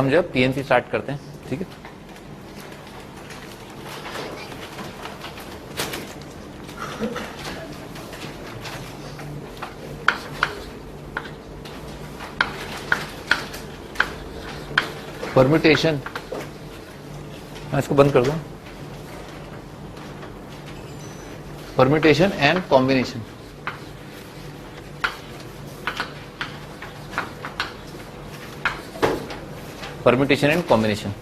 हम जो PNC start करते हैं, ठीक है। परम्यूटेशन, मैं इसको बंद कर दूं। Permutation and combination, permutation and combination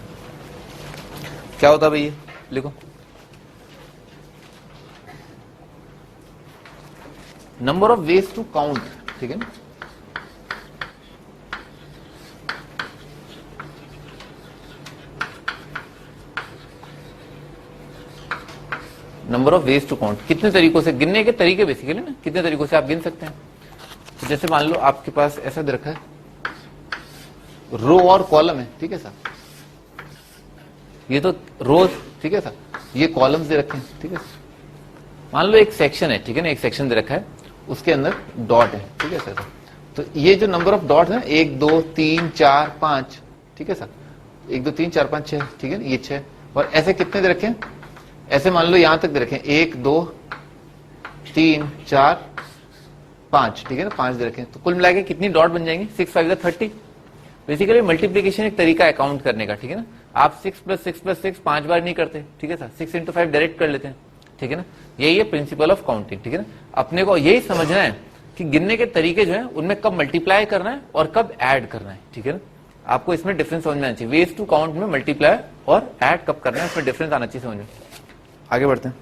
क्या होता है भैया, लिखो। Number of ways to count, ठीक है ना। Number of ways to count, कितने तरीकों से, गिनने के तरीके बेसिकली ना, कितने तरीकों से आप गिन सकते हैं। तो जैसे मान लो आपके पास ऐसा दे रखा है, रो और कॉलम है, ठीक है सर। ये तो रोज, ठीक है सर, ये कॉलम्स दे रखे हैं, ठीक है। मान लो एक सेक्शन है, ठीक है ना, एक सेक्शन दे रखा है, उसके अंदर डॉट है, ठीक है सर। तो ये जो नंबर ऑफ डॉट है 1 2 3 4 5, ठीक है सर, 1 2 3 4 5 6, ठीक है, ये 6। और ऐसे कितने दे रखे हैं, ऐसे मान लो यहां तक दे रखे हैं 1 2 3 4 5, ठीक है ना, 5 दे रखे हैं। तो कुल मिला के कितनी डॉट बन जाएंगे, 6 5 30। बेसिकली मल्टीप्लीकेशन एक तरीका है काउंट करने का, ठीक है ना। आप 6 + 6 + 6 5 बार नहीं करते, ठीक है सर, 6 × 5 डायरेक्ट कर लेते हैं, ठीक है ना। यही है प्रिंसिपल ऑफ काउंटिंग, ठीक है ना। अपने को यही समझना है कि गिनने के तरीके जो है उनमें कब मल्टीप्लाई करना है और कब ऐड करना है, ठीक है ना। आपको इसमें डिफरेंस समझ में आना चाहिए। वेज टू काउंट में मल्टीप्लाई और ऐड कब करना है, इसमें डिफरेंस आना चाहिए समझ में। आगे बढ़ते हैं,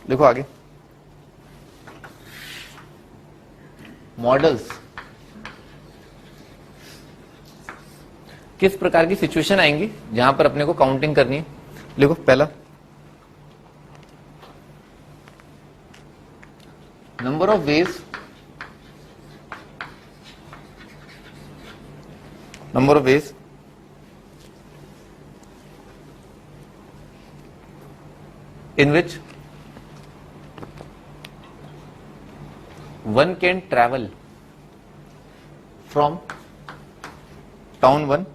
देखो आगे मॉडल्स। किस प्रकार की सिचुएशन आएंगी जहां पर अपने को काउंटिंग करनी है। देखो पहला, number of veg, number of veg in which one can travel from town 1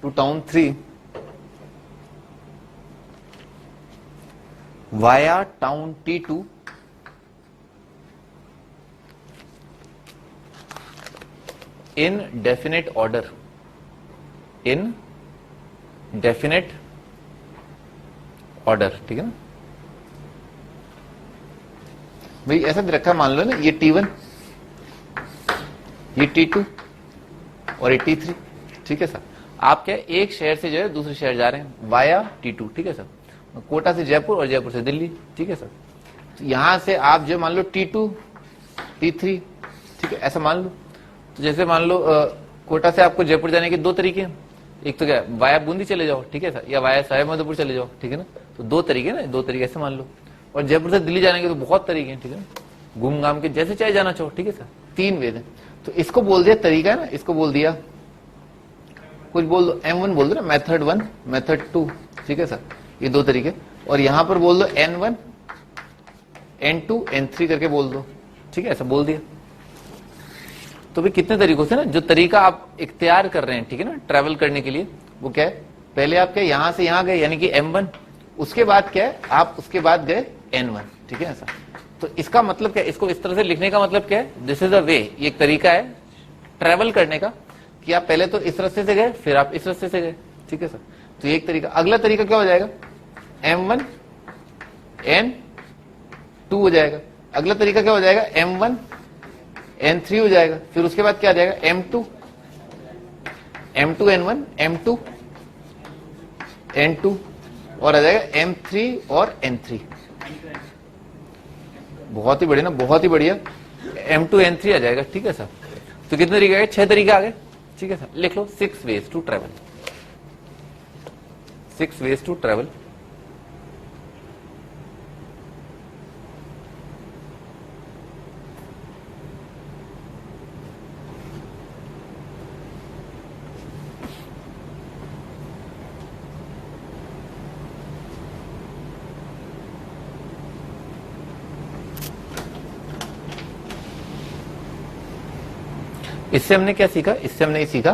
to town 3 via town T2 in definite order, in definite order, ठीक है ना। भाई ऐसा रखा, मान लो ना ये T1, ये T2 और ये T3, ठीक है सर। आप क्या एक शहर से जो है दूसरे शहर जा रहे हैं वाया T2, ठीक है सर। कोटा से जयपुर और जयपुर से दिल्ली, ठीक है सर। तो यहां से आप जो मान लो T2 T3, ठीक है, ऐसा मान लो। तो जैसे मान लो कोटा से आपको जयपुर जाने के 2 तरीके हैं, एक तो क्या वाया बूंदी चले जाओ, ठीक है सर, या वाया सवाईमाधोपुर चले जाओ, ठीक है ना। तो 2 तरीके ना, 2 तरीके से मान लो। और जयपुर से दिल्ली जाने के तो बहुत तरीके हैं, ठीक है ना, घूम घाम के जैसे चाहे जाना चाहो, ठीक है सर। 3 वेद है। तो इसको बोल दिया तरीका है ना, इसको बोल दिया, कुछ बोल दो M1 बोल दो ना, मेथड 1 मेथड 2, ठीक है सर, ये 2 तरीके। और यहां पर बोल दो N1 N2 N3 करके बोल दो, ठीक है, ऐसा बोल दिया। तो भी कितने तरीकों से ना, जो तरीका आप इख्तियार कर रहे हैं, ठीक है ना, ट्रैवल करने के लिए, वो क्या है, पहले आप क्या यहां से यहां गए यानी कि M1, उसके बाद क्या है आप उसके बाद गए N1, ठीक है ऐसा। तो इसका मतलब क्या है, इसको इस तरह से लिखने का मतलब क्या है, दिस इज अ वे, ये एक तरीका है ट्रैवल करने का, कि आप पहले तो इस रास्ते से गए फिर आप इस रास्ते से गए, ठीक है सर। तो ये एक तरीका। अगला तरीका क्या हो जाएगा, M1 N2 हो जाएगा। अगला तरीका क्या हो जाएगा, M1 N3 हो जाएगा। फिर उसके बाद क्या आ जाएगा, M2 N1 M2 N2 और आ जाएगा M3 और N3। बहुत ही बढ़िया ना, बहुत ही बढ़िया, M2 N3 आ जाएगा, ठीक है सर। तो कितने तरीके आ गए, 6 तरीके आ गए, ठीक है सर। लिख लो 6 ways to travel, 6 ways to travel. इससे हमने क्या सीखा, इससे हमने ये सीखा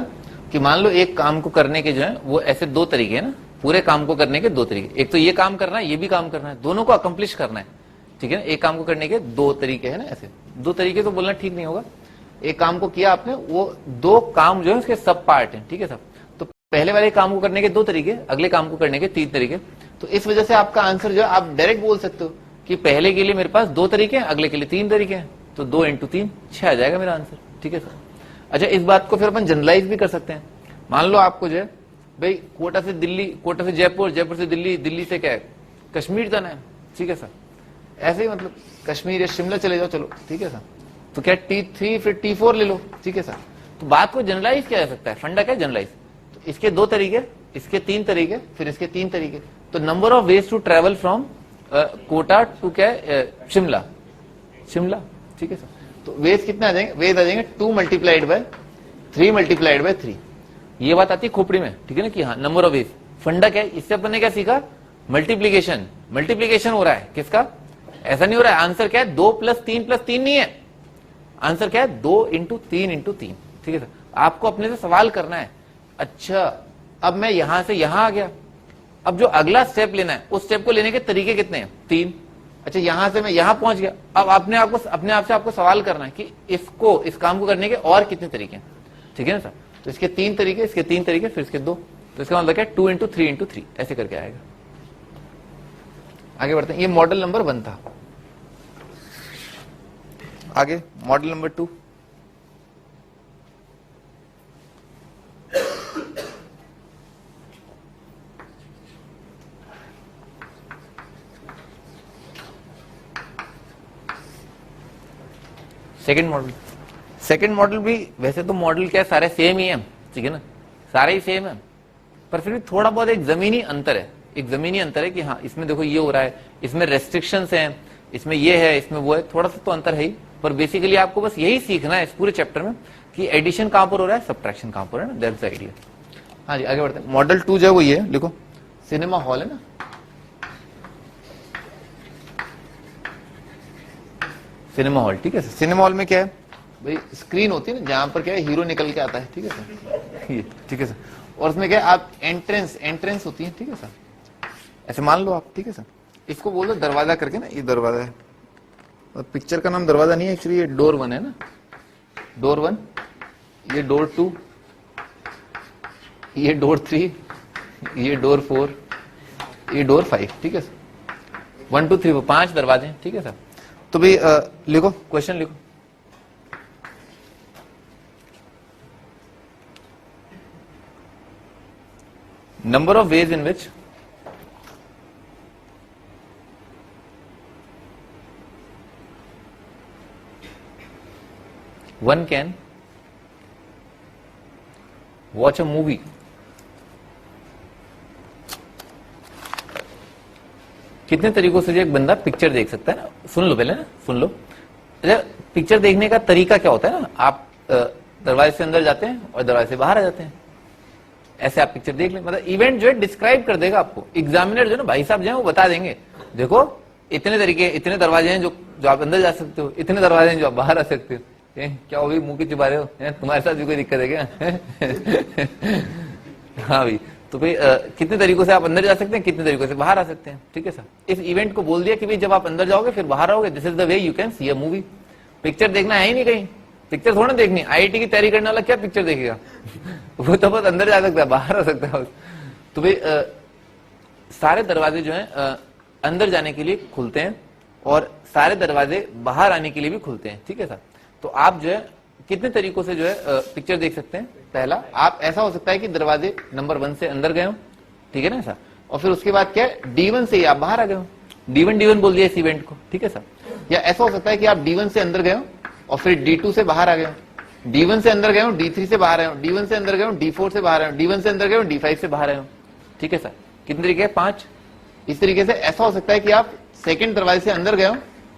कि मान लो एक काम को करने के जो है वो ऐसे दो तरीके हैं ना, पूरे काम को करने के दो तरीके, एक तो ये काम करना है, ये भी काम करना है, दोनों को अकम्प्लिश करना है, ठीक है ना। एक काम को करने के दो तरीके हैं ना, ऐसे दो तरीके तो बोलना ठीक नहीं होगा। एक काम को किया आपने, वो दो काम जो है उसके सब पार्ट हैं, ठीक है सब। तो पहले वाले काम को करने के दो तरीके, अगले काम को करने के तीन तरीके। तो इस वजह से आपका आंसर जो है आप डायरेक्ट बोल सकते हो कि पहले के लिए मेरे पास दो तरीके हैं, अगले के लिए तीन तरीके हैं, तो 2 × 3 6 आ जाएगा मेरा आंसर, ठीक है सर। अच्छा, इस बात को फिर अपन जनरलाइज भी कर सकते हैं। मान लो आपको जो है भाई कोटा से दिल्ली, कोटा से जयपुर, जयपुर से दिल्ली, दिल्ली से क्या है कश्मीर जाना है, ठीक है सर। ऐसे ही मतलब कश्मीर या शिमला चले जाओ, चलो ठीक है सर। तो क्या T3 फिर T4 ले लो, ठीक है सर। तो बात को जनरलाइज किया जा सकता है, फंडा क्या है जनरलाइज। तो इसके दो तरीके, इसके तीन तरीके, फिर इसके तीन तरीके। तो number of ways to travel from Kota to क्या शिमला, शिमला, ठीक है सर। तो वेज कितने आ जाएंगे, वेज आ जाएंगे 2 × 3 × 3। ये बात आती है खोपड़ी में, ठीक है ना, कि हाँ नंबर ऑफ वेज। फंडा क्या है, इससे अपन ने क्या सीखा, मल्टीप्लीकेशन। मल्टीप्लीकेशन हो रहा है किसका, ऐसा नहीं हो रहा है। आंसर क्या है 2 + 3 + 3 नहीं है, आंसर क्या है 2 × 3 × 3, ठीक है सर। आपको अपने से सवाल करना है, अच्छा अब मैं यहां से यहां आ गया, अब जो अगला स्टेप लेना है उस स्टेप को लेने के तरीके कितने हैं, 3। अच्छा यहां से मैं यहां पहुंच गया, अब अपने आप से आपको सवाल करना है कि इसको, इस काम को करने के और कितने तरीके हैं, ठीक है ना सर। तो इसके तीन तरीके, इसके तीन तरीके, फिर इसके दो। तो इसका मतलब क्या 2 × 3 × 3 ऐसे करके आएगा। आगे बढ़ते हैं, ये मॉडल नंबर 1 था। आगे model number 2। Second model, second model भी वैसे तो मॉडल क्या है सारे सेम ही है, ठीक है ना, सारे ही सेम है, पर फिर भी थोड़ा बहुत एक जमीनी अंतर है, एक जमीनी अंतर है कि हाँ इसमें देखो ये हो रहा है, इसमें रेस्ट्रिक्शंस हैं, इसमें ये है, इसमें वो है, थोड़ा सा तो अंतर है ही। पर बेसिकली आपको बस यही सीखना है इस पूरे चैप्टर में कि एडिशन कहां पर हो रहा है, सब्ट्रैक्शन कहां पर है ना, दैट्स द आइडिया। हाँ जी आगे बढ़ते हैं। मॉडल 2 जो है वो ये है, लिखो सिनेमा हॉल है ना, सिनेमा हॉल, ठीक है सर। सिनेमा हॉल में क्या है भाई, स्क्रीन होती है ना जहां पर क्या है हीरो निकल के आता है, ठीक है सर, ये ठीक है सर। और उसमें क्या है आप एंट्रेंस होती है, ठीक है सर, ऐसे मान लो आप, ठीक है सर। इसको बोल दो दरवाजा करके ना, ये दरवाजा है, और पिक्चर का नाम दरवाजा नहीं है एक्चुअली, ये डोर 1 है ना, डोर 1, ये डोर 2, ये डोर 3, ये डोर 4, ये डोर 5, ठीक है सर। 1 2 3 5 दरवाजे हैं, ठीक है सर। तो भाई लिखो क्वेश्चन लिखो, number of ways in which one can watch a movie कितने तरीकों से जो एक बंदा पिक्चर देख सकता है ना, सुन लो पहले ना, सुन लो। अच्छा पिक्चर देखने का तरीका क्या होता है ना, आप दरवाजे से अंदर जाते हैं और दरवाजे से बाहर आ जाते हैं, ऐसे आप पिक्चर देख लें। मतलब इवेंट जो है डिस्क्राइब कर देगा आपको, एग्जामिनर जो है ना भाई साहब जो है वो बता देंगे, देखो इतने तरीके, इतने दरवाजे हैं जो आप अंदर जा सकते हो, इतने दरवाजे हैं जो आप बाहर आ सकते हो। क्या हो भी मुंह की चिपा रहे हो, तुम्हारे साथ भी कोई दिक्कत है क्या? हाँ भाई, तो भाई कितने तरीकों से आप अंदर जा सकते हैं, कितने तरीकों से बाहर आ सकते हैं, ठीक है सर। इस इवेंट को बोल दिया कि भाई जब आप अंदर जाओगे फिर बाहर आओगे, this is the way you can see a movie. Picture देखना है ही नहीं कहीं, पिक्चर थोड़ा देखनी, आईआईटी की तैयारी करने वाला क्या पिक्चर देखेगा? वो तो बस अंदर जा सकता है, बाहर आ सकता है। तो भाई सारे दरवाजे जो है अंदर जाने के लिए खुलते हैं और सारे दरवाजे बाहर आने के लिए भी खुलते हैं, ठीक है सर। तो आप जो है कितने तरीकों से जो है पिक्चर देख सकते हैं। पहला, आप ऐसा हो सकता है कि दरवाजे नंबर 1 से अंदर गए हो, ठीक है ना सर, और फिर उसके बाद क्या है D1 से ही आप बाहर आ गए हो, D1 बोल दिया इस इवेंट को, ठीक है सर। या ऐसा हो सकता है कि आप D1 से अंदर गए हो और फिर D2 से बाहर आ गए हो, D1 से अंदर गए हो, D3 से बाहर आए हो, D1 से अंदर गए हो, D4 से बाहर आए हो, D1 से अंदर गए हो, D5 से बाहर आए हो, ठीक है सर। कितने तरीके हैं? 5। इस तरीके से ऐसा हो सकता है कि आप सेकंड दरवाजे से अंदर गए हो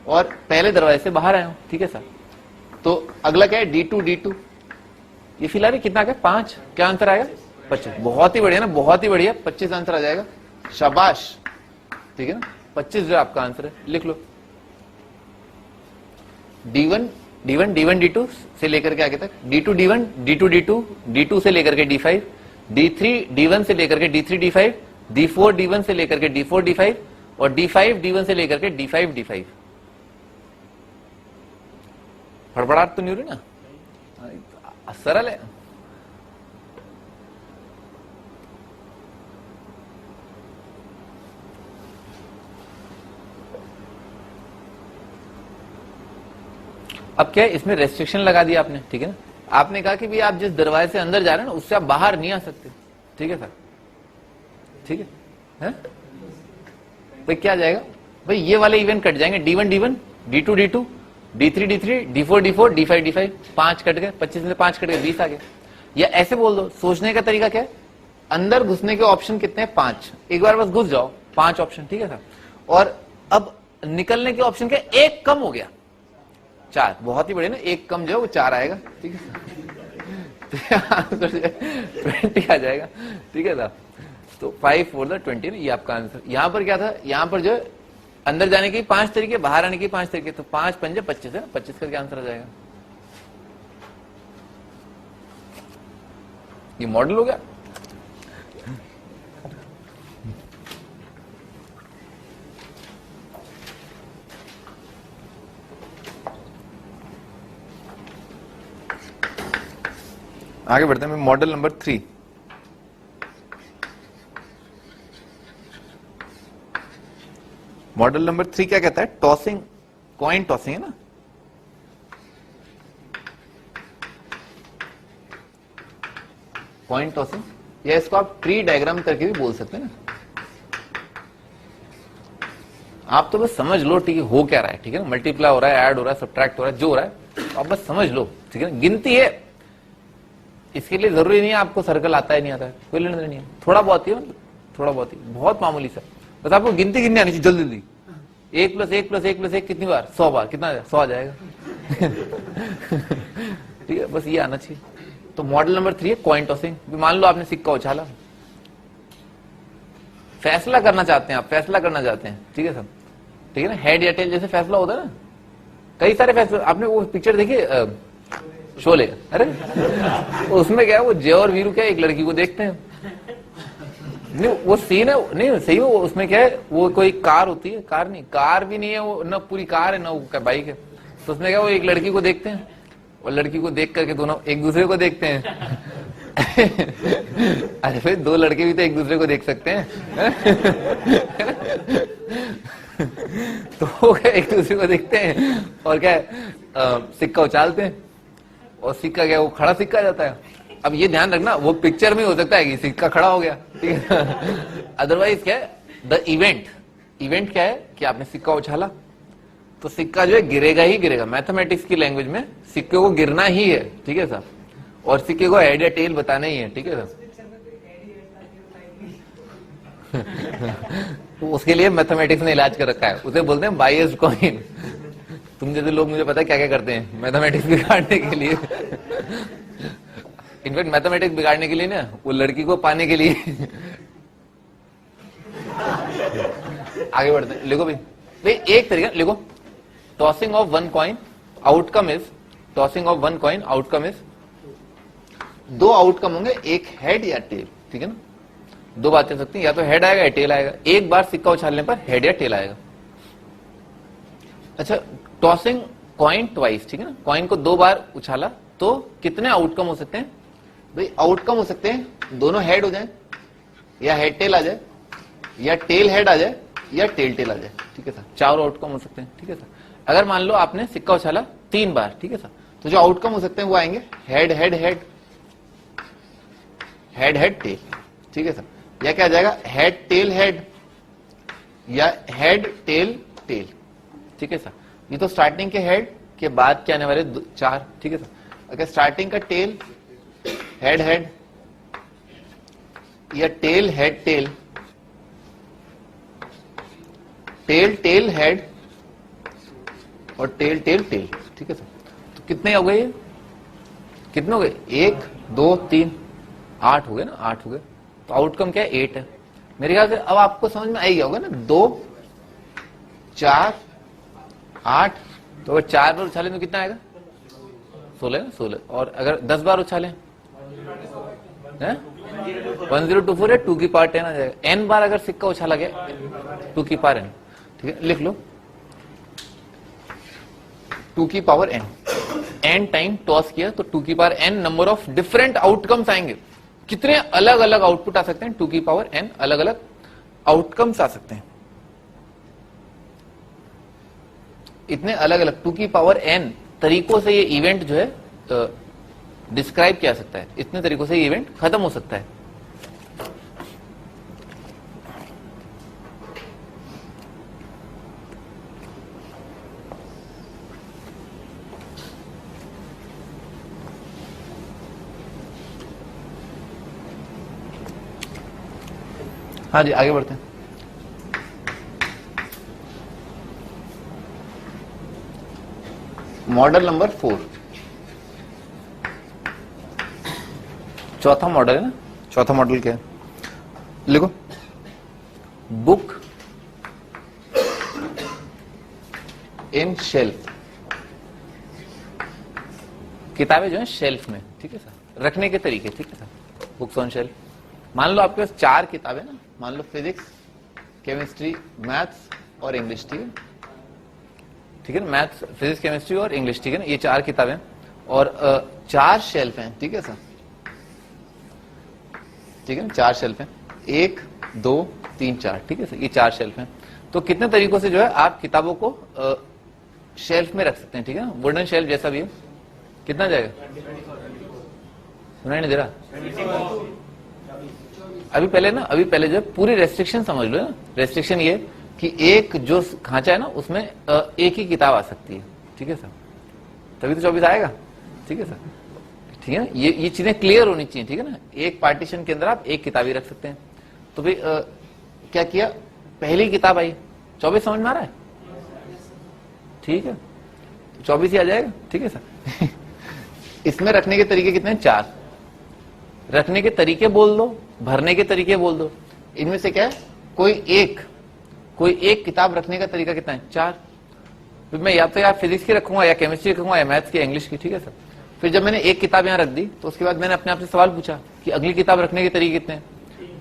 और पहले दरवाजे से बाहर आए हो, ठीक है सर। तो अगला क्या है D2। ये फिलहाल कितना क्या 5, क्या आंसर आएगा 25। बहुत ही बढ़िया ना, बहुत ही बढ़िया, 25 आंसर आ जाएगा, शाबाश, ठीक है ना। 25 जो आपका आंसर है, लिख लो। D1 D1 D1 D2 से लेकर के आगे तक, D2 D1 D2 D2 D2 से लेकर के D5, D3 D1 से लेकर के D3 D5, D4 D1 से लेकर के D4 D5 और D5 D1 से लेकर के D5 D5। फड़फड़ाहट तो नहीं हो रही ना, सरल है। अब क्या है, इसमें रेस्ट्रिक्शन लगा दिया आपने, ठीक है ना। आपने कहा कि भाई आप जिस दरवाजे से अंदर जा रहे हैं ना उससे आप बाहर नहीं आ सकते, ठीक है सर, ठीक है। भाई क्या जाएगा, भाई ये वाले इवेंट कट जाएंगे, D1 D1 D2 D2 D3 D3 D4 D4 D5 D5, 5 cut गए, 25 में से 5 कट गए, 20 आ गए। या ऐसे बोल दो, सोचने का तरीका क्या है, अंदर घुसने के ऑप्शन कितने हैं, 5, एक बार बस घुस जाओ, 5 ऑप्शन, ठीक है सर। और अब निकलने के ऑप्शन क्या, एक कम हो गया, 4, बहुत ही बढ़िया ना, एक कम जो है वो 4 आएगा, ठीक है। आंसर 20 आ जाएगा, ठीक है साहब। तो 5 4 20 ना, ये आपका आंसर। यहां पर क्या था, यहां पर जो है अंदर जाने के 5 तरीके, बाहर आने के 5 तरीके, तो 5 5 25 है ना, 25 करके आंसर आ जाएगा। ये मॉडल हो गया। आगे बढ़ते हैं, मॉडल नंबर 3। मॉडल नंबर 3 क्या कहता है, टॉसिंग, कॉइन टॉसिंग है ना। कॉइन टॉसिंग, या इसको आप ट्री डायग्राम करके भी बोल सकते हैं ना। आप तो बस समझ लो, ठीक है, हो क्या रहा है, ठीक है ना, मल्टीप्लाई हो रहा है, ऐड हो रहा है, सब्ट्रैक्ट हो रहा है, जो हो रहा है आप बस समझ लो, ठीक है ना। गिनती है, इसके लिए जरूरी नहीं है आपको सर्कल आता है नहीं आता है, कोई लेना देना नहीं है, थोड़ा बहुत ही, थोड़ा बहुत ही, बहुत मामूली सा, बस आपको गिनती गिननी आनी चाहिए जल्दी जल्दी। 1 + 1 + 1 + 1 कितनी बार, 100 बार, कितना 100 आ जाएगा। ठीक है, बस ये आना चाहिए। तो मॉडल नंबर 3 है कॉइन टॉसिंग। मान लो आपने सिक्का उछाला, फैसला करना चाहते हैं आप, फैसला करना चाहते हैं, ठीक है सब, ठीक है ना, हेड या टेल जैसे फैसला होता है ना, कई सारे फैसले। आपने वो पिक्चर देखी शोले, अरे उसमें क्या है, वो जय और वीरू क्या एक लड़की को देखते हैं, नहीं वो सीन है, नहीं सही में उसमें क्या है, वो कोई कार होती है, कार नहीं, कार भी नहीं है वो, न पूरी कार है, न वो बाइक है, तो उसमें क्या, वो एक लड़की को देखते हैं और लड़की को देख करके दोनों एक दूसरे को देखते हैं। अरे भाई 2 लड़के भी तो एक दूसरे को देख सकते हैं। तो एक दूसरे को देखते हैं और क्या सिक्का उछालते हैं, और सिक्का क्या, वो खड़ा सिक्का जाता है। अब ये ध्यान रखना, वो पिक्चर में हो सकता है कि सिक्का खड़ा हो गया, ठीक है। अदरवाइज क्या है, द इवेंट क्या है कि आपने सिक्का उछाला तो सिक्का जो है गिरेगा ही गिरेगा। मैथमेटिक्स की लैंग्वेज में सिक्के को गिरना ही है, ठीक है साहब, और सिक्के को हेड या टेल बताना ही है, ठीक है साहब। तो उसके लिए मैथमेटिक्स ने इलाज कर रखा है, उसे बोलते हैं बायस्ड कॉइन। तुम जैसे लोग मुझे पता है क्या क्या करते हैं मैथमेटिक्स बिगाड़ने के लिए। इनफैक्ट मैथमेटिक्स बिगाड़ने के लिए ना, वो लड़की को पाने के लिए। आगे बढ़ते हैं, लिखो भाई एक तरीका लिखो, tossing of 1 coin outcome is, tossing of 1 coin outcome is, 2 outcome होंगे, एक हेड या टेल, ठीक है ना। 2 बातें हो सकती हैं, या तो हेड आएगा या टेल आएगा। एक बार सिक्का उछालने पर हेड या टेल आएगा। अच्छा, टॉसिंग कॉइन ट्वाइस, ठीक है ना, कॉइन को 2 बार उछाला तो कितने आउटकम हो सकते हैं भाई, आउटकम हो सकते हैं दोनों हेड हो जाए, या हेड टेल आ जाए, या टेल हेड आ जाए, या टेल टेल आ जाए, ठीक है सर। 4 आउटकम हो सकते हैं, ठीक है सर। अगर मान लो आपने सिक्का उछाला 3 बार, ठीक है सर, तो जो आउटकम हो सकते हैं वो आएंगे head head head, head head tail, ठीक है सर। या क्या आ जाएगा, हेड टेल हेड, या हेड टेल टेल, ठीक है सर। ये तो स्टार्टिंग के हेड के बाद क्या आने वाले 4, ठीक है सर। अगर स्टार्टिंग का टेल हेड हेड, या tail head tail, tail tail head, और टेल टेल टेल, ठीक है सर। तो कितने हो गए, कितने हो गए, 1 2 3 8 हो गए ना, 8 हो गए। तो आउटकम क्या है, 8 है मेरे ख्याल से। अब आपको समझ में आ गया होगा ना, 2 4 8, तो अगर 4 बार उछाले तो कितना आएगा, 16 ना 16, और अगर 10 बार उछालें 1024 है 2 की पावर 10 आ जाएगा। n बार अगर सिक्का उछाला गया 2 की पावर n, ठीक है, लिख लो 2 की power n, n time toss किया तो 2 की power n number of different outcomes आएंगे। कितने अलग अलग आउटपुट आ सकते हैं, 2 की पावर n अलग अलग आउटकम्स आ सकते हैं। इतने अलग अलग 2 की पावर n तरीकों से ये इवेंट जो है डिस्क्राइब किया जा सकता है। इतने तरीकों से ये इवेंट खत्म हो सकता है। हाँ जी, आगे बढ़ते हैं। मॉडल नंबर 4, चौथा मॉडल है ना। चौथा मॉडल क्या है, लिखो बुक इन शेल्फ। किताबें जो है शेल्फ में, ठीक है सर, रखने के तरीके, ठीक है सर, बुक्स ऑन शेल्फ। मान लो आपके पास 4 किताबें ना, मान लो फिजिक्स, केमिस्ट्री, मैथ्स और इंग्लिश, ठीक है, ठीक है ना, मैथ्स, फिजिक्स, केमिस्ट्री और इंग्लिश, ठीक है ना, ये 4 किताबें और 4 शेल्फ हैं, ठीक है सर, ठीक है ना, 4 शेल्फ हैं, 1 2 3 4, ठीक है सर, ये 4 शेल्फ हैं। तो कितने तरीकों से जो है आप किताबों को शेल्फ में रख सकते हैं, ठीक है ना, वुडन शेल्फ जैसा भी है। कितना जाएगा, सुनाई नहीं दे रहा अभी पहले जो है पूरी रेस्ट्रिक्शन समझ लो ना। रेस्ट्रिक्शन ये कि एक जो खांचा है ना उसमें एक ही किताब आ सकती है, ठीक है सर, तभी तो 24 आएगा, ठीक है सर, ठीक है ना, ये चीजें क्लियर होनी चाहिए, ठीक है ना। एक पार्टीशन के अंदर आप एक किताब ही रख सकते हैं। तो भाई क्या किया, पहली किताब आई, 24 समझ में आ रहा है, ठीक है, 24 ही आ जाएगा, ठीक है सर। इसमें रखने के तरीके कितने हैं, 4। रखने के तरीके बोल दो, भरने के तरीके बोल दो। इनमें से क्या है, कोई एक किताब रखने का तरीका कितना है, 4। फिर मैं या तो यार फिजिक्स की रखूंगा या केमिस्ट्री रखूंगा या मैथ्स की, इंग्लिश की, ठीक है सर। फिर जब मैंने एक किताब यहां रख दी तो उसके बाद मैंने अपने आप से सवाल पूछा कि अगली किताब रखने के तरीके कितने हैं,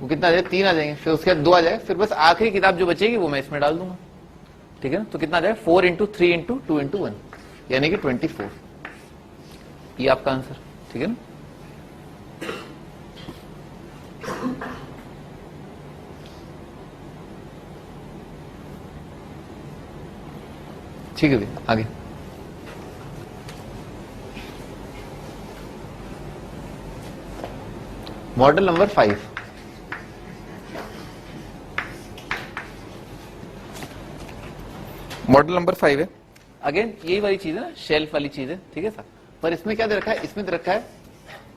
वो कितना आ जाएगा, 3 आ जाएंगे, फिर उसके बाद 2 आ जाएगा, फिर बस आखिरी किताब जो बचेगी वो मैं इसमें डाल दूंगा, ठीक है ना। तो कितना आ जाएगा, 4 × 3 × 2 × 1 यानी कि 24। ये आपका आंसर, ठीक है ना। ठीक है भैया, आगे मॉडल नंबर 5। मॉडल नंबर 5 है, अगेन यही वाली चीज है ना, शेल्फ वाली चीज है, ठीक है सर। पर इसमें क्या दे रखा है, इसमें दे रखा है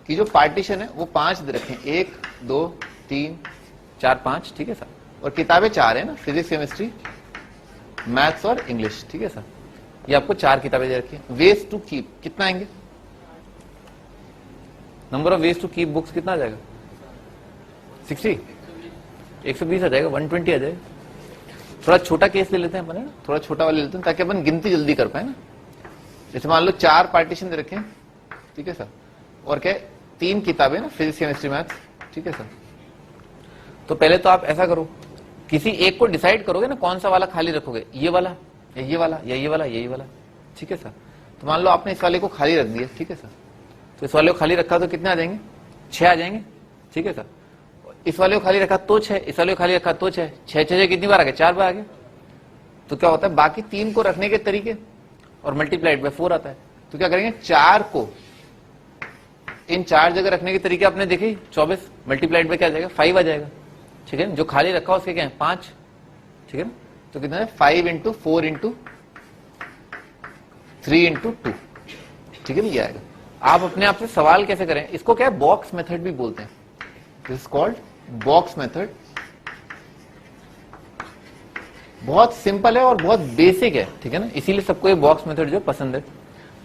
कि जो पार्टीशन है वो 5 दे रखे हैं, 1 2 3 4 5, ठीक है सर। और किताबें 4 है ना, फिजिक्स, केमिस्ट्री, मैथ्स और इंग्लिश, ठीक है सर। ये आपको 4 किताबें दे रखी है। वेज टू कीप कितना आएंगे, number of ways to keep books कितना आ जाएगा, 60, 120 आ जाएगा, 120 आ जाएगा। थोड़ा छोटा केस ले लेते हैं अपन, थोड़ा छोटा वाला ले लेते हैं ताकि अपन गिनती जल्दी कर पाए ना। जैसे मान लो 4 पार्टीशन दे रखे हैं, ठीक है सर, और क्या 3 किताबें ना, फिजिक्स, केमिस्ट्री, मैथ्स, ठीक है सर। तो पहले तो आप ऐसा करो, किसी एक को डिसाइड करोगे ना कौन सा वाला खाली रखोगे, ये वाला या ये वाला या ये वाला, यही वाला, ठीक है सर। तो मान लो आपने इस वाले को खाली रख दिया, ठीक है सर, तो इस वाले को खाली रखा तो कितने आ जाएंगे, 6 आ जाएंगे, ठीक है सर। इस वाले को खाली रखा तो 6, इस वाले को खाली रखा तो 6, 6 कितनी बार आ गए, 4 बार आ गए। तो क्या होता है, बाकी 3 को रखने के तरीके और मल्टीप्लाइड बाय 4 आता है। तो क्या करेंगे, 4 को इन 4 जगह रखने के तरीके आपने देखे, 24 मल्टीप्लाइड बाय क्या आ जाएगा, 5 आ जाएगा, ठीक है। जो खाली रखा उसके क्या है, 5, ठीक है ना। तो कितना है, 5 × 4 × 3 × 2, ठीक है ना, ये आएगा। आप अपने आप से सवाल कैसे करें, इसको क्या है, बॉक्स मेथड भी बोलते हैं, this is called box method. बहुत सिंपल है और बहुत बेसिक है, ठीक है ना, इसीलिए सबको ये बॉक्स मेथड जो पसंद है।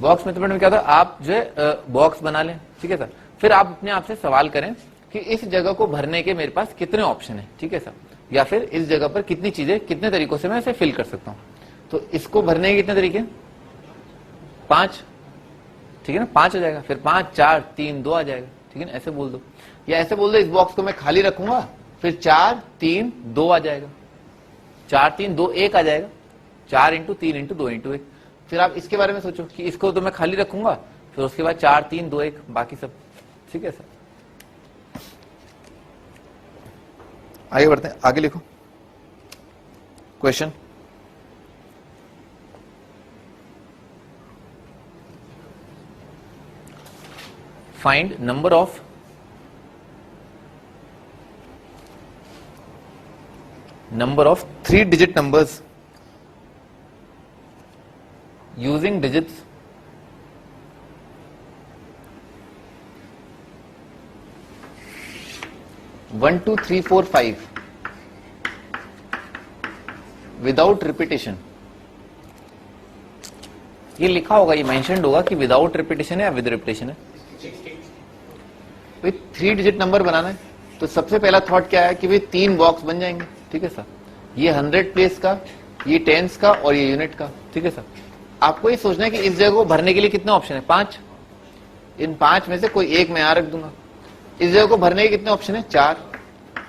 बॉक्स मेथड में क्या होता है, आप जो है बॉक्स बना लें, ठीक है सर। फिर आप अपने आप से सवाल करें कि इस जगह को भरने के मेरे पास कितने ऑप्शन है, ठीक है सर, या फिर इस जगह पर कितनी चीजें, कितने तरीकों से मैं इसे फिल कर सकता हूं। तो इसको भरने के कितने तरीके, 5, ठीक है ना, 5 हो जाएगा, फिर 5 4 3 2 आ जाएगा, ठीक है ना, ऐसे बोल दो, या ऐसे बोल दो इस बॉक्स को मैं खाली रखूंगा, फिर 4 3 2 आ जाएगा, 4 3 2 1 आ जाएगा, 4 इंटू 3 इंटू 2 इंटू 1। फिर आप इसके बारे में सोचो कि इसको तो मैं खाली रखूंगा, फिर उसके बाद 4 3 2 1 बाकी सब, ठीक है सर। आगे बढ़ते हैं, आगे लिखो question. Find number of three digit numbers using digits 1 2 3 4 5 without repetition. ये लिखा होगा, ये मेंशन्ड होगा कि विदाउट रिपीटेशन है या विद रिपीटेशन है। भाई 3 डिजिट नंबर बनाना है तो सबसे पहला थॉट क्या है कि भाई 3 बॉक्स बन जाएंगे, ठीक है सर। ये 100 प्लेस का, ये टेंस का और ये यूनिट का, ठीक है सर। आपको ये सोचना है कि इस जगह को भरने के लिए कितने ऑप्शन है, 5। इन 5 में से कोई एक मैं यहां रख दूंगा। इस जगह को भरने के कितने ऑप्शन है, 4।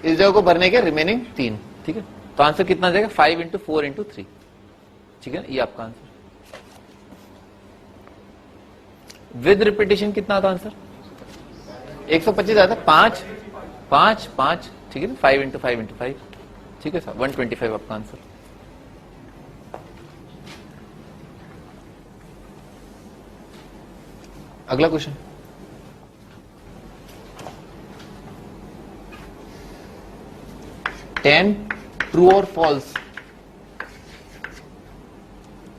इस जगह को भरने के रिमेनिंग 3, ठीक है। तो आंसर कितना आ जाएगा, 5 इंटू 4 इंटू 3, ठीक है ना, ये आपका आंसर। विद रिपीटेशन कितना आता आंसर, 125 आता, 5 5 5, ठीक है ना, 5 इंटू 5 इंटू 5, ठीक है सर, 125 आपका आंसर। अगला क्वेश्चन, टेन ट्रू और false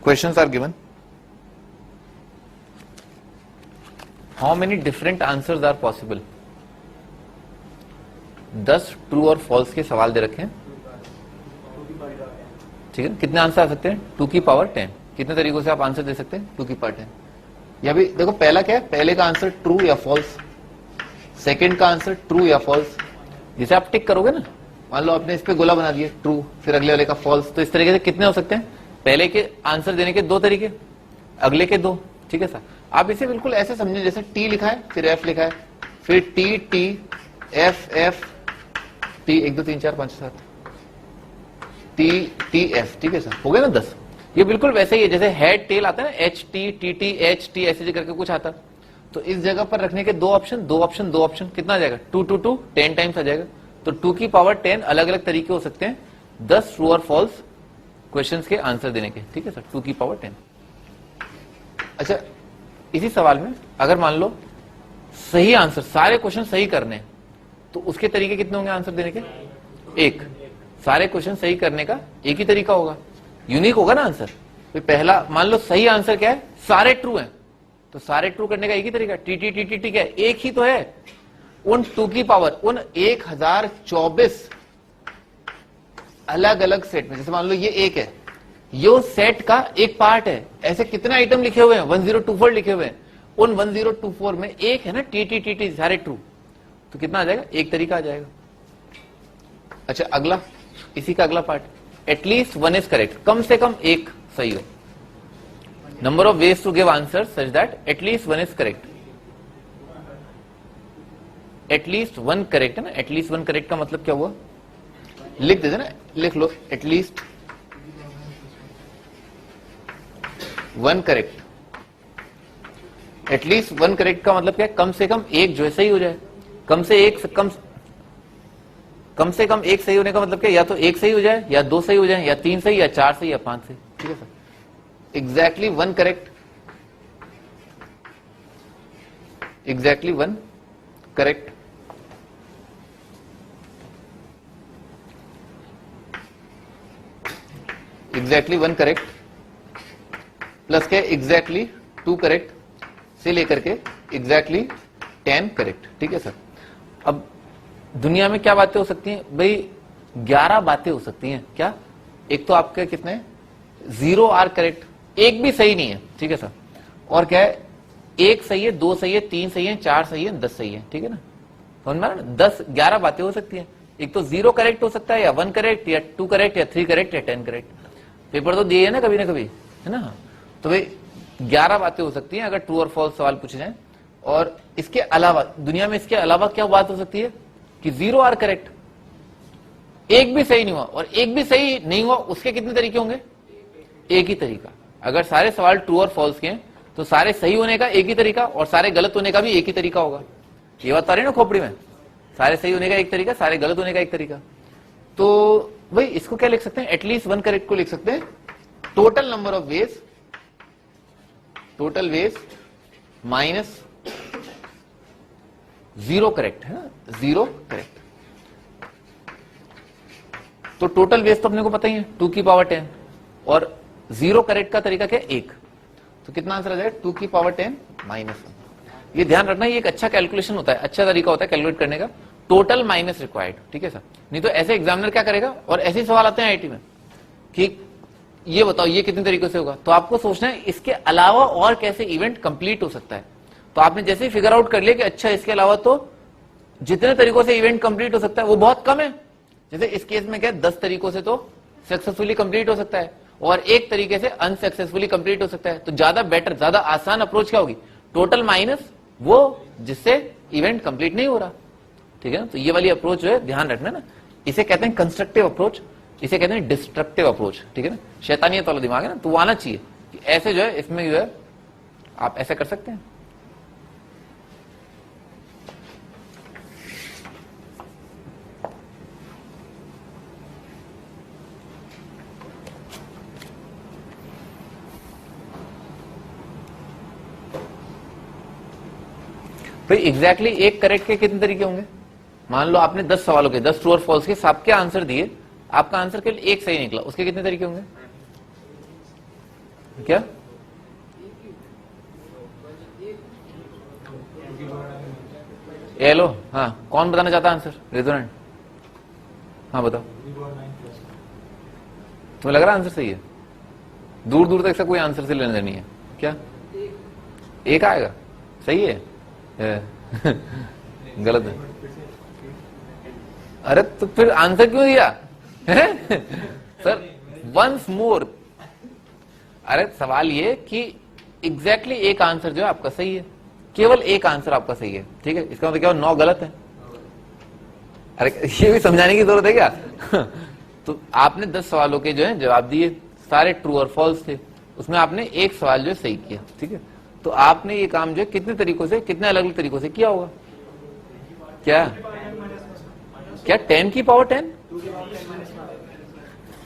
questions are given. How many different answers are possible. 10 true और फॉल्स के सवाल दे रखे हैं, ठीक है। कितने आंसर आ सकते हैं, 2 की पावर 10। कितने तरीकों से आप आंसर दे सकते हैं, 2 की पावर 10। या भी देखो, पहला क्या है, पहले का आंसर ट्रू या फॉल्स, सेकंड का आंसर ट्रू या फॉल्स। जिसे आप टिक करोगे ना, मान लो आपने इस पे गोला बना दिया ट्रू, फिर अगले वाले का फॉल्स, तो इस तरीके से कितने हो सकते हैं, पहले के आंसर देने के 2 तरीके, अगले के 2, ठीक है सर। आप इसे बिल्कुल ऐसे समझे जैसे टी लिखा है, फिर एफ लिखा है, फिर T T F F T, 1 2 3 4 5 7 T T F, ठीक है सर, हो गया ना 10। ये बिल्कुल वैसे ही है जैसे हेड टेल आता है ना, H T T T H T, ऐसे करके कुछ आता। तो इस जगह पर रखने के 2 ऑप्शन 2 ऑप्शन 2 ऑप्शन, कितना आ जाएगा, 2 2 2 10 टाइम्स आ जाएगा। तो 2 की पावर 10 अलग अलग तरीके हो सकते हैं 10 ट्रू और फॉल्स क्वेश्चंस के आंसर देने के, ठीक है सर, 2 की पावर 10। अच्छा, इसी सवाल में अगर मान लो सही आंसर, सारे क्वेश्चन सही करने, तो उसके तरीके कितने होंगे आंसर देने के, 1। सारे क्वेश्चन सही करने का एक ही तरीका होगा, यूनिक होगा ना आंसर। तो पहला मान लो सही आंसर क्या है, सारे ट्रू हैं, तो सारे ट्रू करने का एक ही तरीका, T T T T T क्या है, एक ही तो है। उन 2 की पावर, उन 1024 अलग अलग सेट में, जैसे मान लो ये एक है, ये सेट का एक पार्ट है, ऐसे कितने आइटम लिखे हुए हैं, 1024 लिखे हुए हैं। उन 1024 में एक है ना टी टी टी टी, सारे ट्रू, तो कितना आ जाएगा, एक तरीका आ जाएगा। अच्छा, अगला, इसी का अगला पार्ट, एटलीस्ट 1 इज करेक्ट, कम से कम एक सही हो। Number of ways to give answer such that at least 1 इज करेक्ट। एटलीस्ट 1 करेक्ट है ना, एटलीस्ट 1 करेक्ट का मतलब क्या हुआ, लिख देते ना, लिख लो एटलीस्ट 1 करेक्ट। एटलीस्ट 1 करेक्ट का मतलब क्या है, कम से कम एक जो है सही हो जाए। कम से कम एक सही होने का मतलब क्या, या तो एक सही हो जाए, या 2 सही हो जाए, या 3 सही, या 4 सही, या 5 सही, ठीक है sir. Exactly 1 correct, exactly 1 correct, exactly 1 correct plus के एग्जैक्टली 2 करेक्ट से लेकर के एग्जैक्टली 10 करेक्ट, ठीक है सर। अब दुनिया में क्या बातें हो सकती हैं भाई, 11 बातें हो सकती हैं। क्या, एक तो आपके कितने 0 आर करेक्ट, एक भी सही नहीं है, ठीक है सर। और क्या है, 1 सही है, 2 सही है, 3 सही है, 4 सही है, 10 सही है, ठीक है ना। समझ में आ रहा है, 11 बातें हो सकती हैं। एक तो 0 करेक्ट हो सकता है, या 1 करेक्ट, या 2 करेक्ट, या 3 करेक्ट, या 10 करेक्ट। पेपर तो दिए है ना कभी, है ना। तो भाई 11 बातें हो सकती हैं अगर ट्रू और फॉल्स सवाल पूछे जाए। और इसके अलावा दुनिया में इसके अलावा क्या बात हो सकती है कि 0 आर करेक्ट, एक भी सही नहीं हुआ, और एक भी सही नहीं हुआ उसके कितने तरीके होंगे? एक ही तरीका। अगर सारे सवाल ट्रू और फॉल्स के हैं तो सारे सही होने का एक ही तरीका और सारे गलत होने का भी एक ही तरीका होगा। ये बात आ रही है ना खोपड़ी में, सारे सही होने का एक तरीका, सारे गलत होने का एक तरीका। तो भाई इसको क्या लिख सकते हैं? एटलीस्ट वन करेक्ट को लिख सकते हैं total number of ways, total ways minus 0 correct है ना, 0 करेक्ट। तो टोटल वेज तो अपने को पता ही है 2 की पावर 10 और 0 करेक्ट का तरीका क्या? 1। तो कितना आंसर आ जाएगा? 2 की पावर 10 माइनस 1। ये ध्यान रखना, ये एक अच्छा कैलकुलेशन होता है, अच्छा तरीका होता है कैलकुलेट करने का, टोटल माइनस रिक्वायर्ड। ठीक है सर, नहीं तो ऐसे एग्जामिनर क्या करेगा, और ऐसे ही सवाल आते हैं आईआईटी में कि ये बताओ ये कितने तरीकों से होगा, तो आपको सोचना है इसके अलावा और कैसे इवेंट कंप्लीट हो सकता है। तो आपने जैसे ही फिगर आउट कर लिया कि अच्छा इसके अलावा तो जितने तरीकों से इवेंट कंप्लीट हो सकता है वो बहुत कम है, जैसे इस केस में क्या 10 तरीकों से तो सक्सेसफुली कंप्लीट हो सकता है और एक तरीके से अनसक्सेसफुली कंप्लीट हो सकता है। तो ज्यादा बेटर, ज्यादा आसान अप्रोच क्या होगी? टोटल माइनस वो जिससे इवेंट कंप्लीट नहीं हो रहा। ठीक है ना, तो ये वाली अप्रोच जो है ध्यान रखना ना, इसे कहते हैं कंस्ट्रक्टिव अप्रोच, इसे कहते हैं डिस्ट्रक्टिव अप्रोच। ठीक है ना, शैतानियत वाला दिमाग है ना, तो वो आना चाहिए कि ऐसे जो है इसमें जो है आप ऐसे कर सकते हैं। भाई एग्जैक्टली एक करेक्ट के कितने तरीके होंगे? मान लो आपने 10 सवालों के 10 ट्रू और फॉल्स के सबके आंसर दिए, आपका आंसर केवल एक सही निकला, उसके कितने तरीके होंगे? क्या? हेलो, हाँ कौन बताना चाहता है आंसर? रेजोनेंट, हाँ बताओ। तुम्हें लग रहा है आंसर सही है? दूर दूर तक से कोई आंसर से लेने देनी है क्या? एक आएगा, सही है? गलत है। अरे तो फिर आंसर क्यों दिया है? सर वंस मोर, अरे सवाल ये कि एग्जैक्टली एक आंसर जो है आपका सही है, केवल एक आंसर आपका सही है। ठीक है, इसका मतलब क्या 9 गलत है? अरे ये भी समझाने की जरूरत है क्या? तो आपने 10 सवालों के जो है जवाब दिए, सारे ट्रू और फॉल्स थे, उसमें आपने एक सवाल जो है सही किया। ठीक है, तो आपने ये काम जो है कितने तरीकों से, कितने अलग अलग तरीकों से किया होगा? क्या क्या 10 की पावर 10,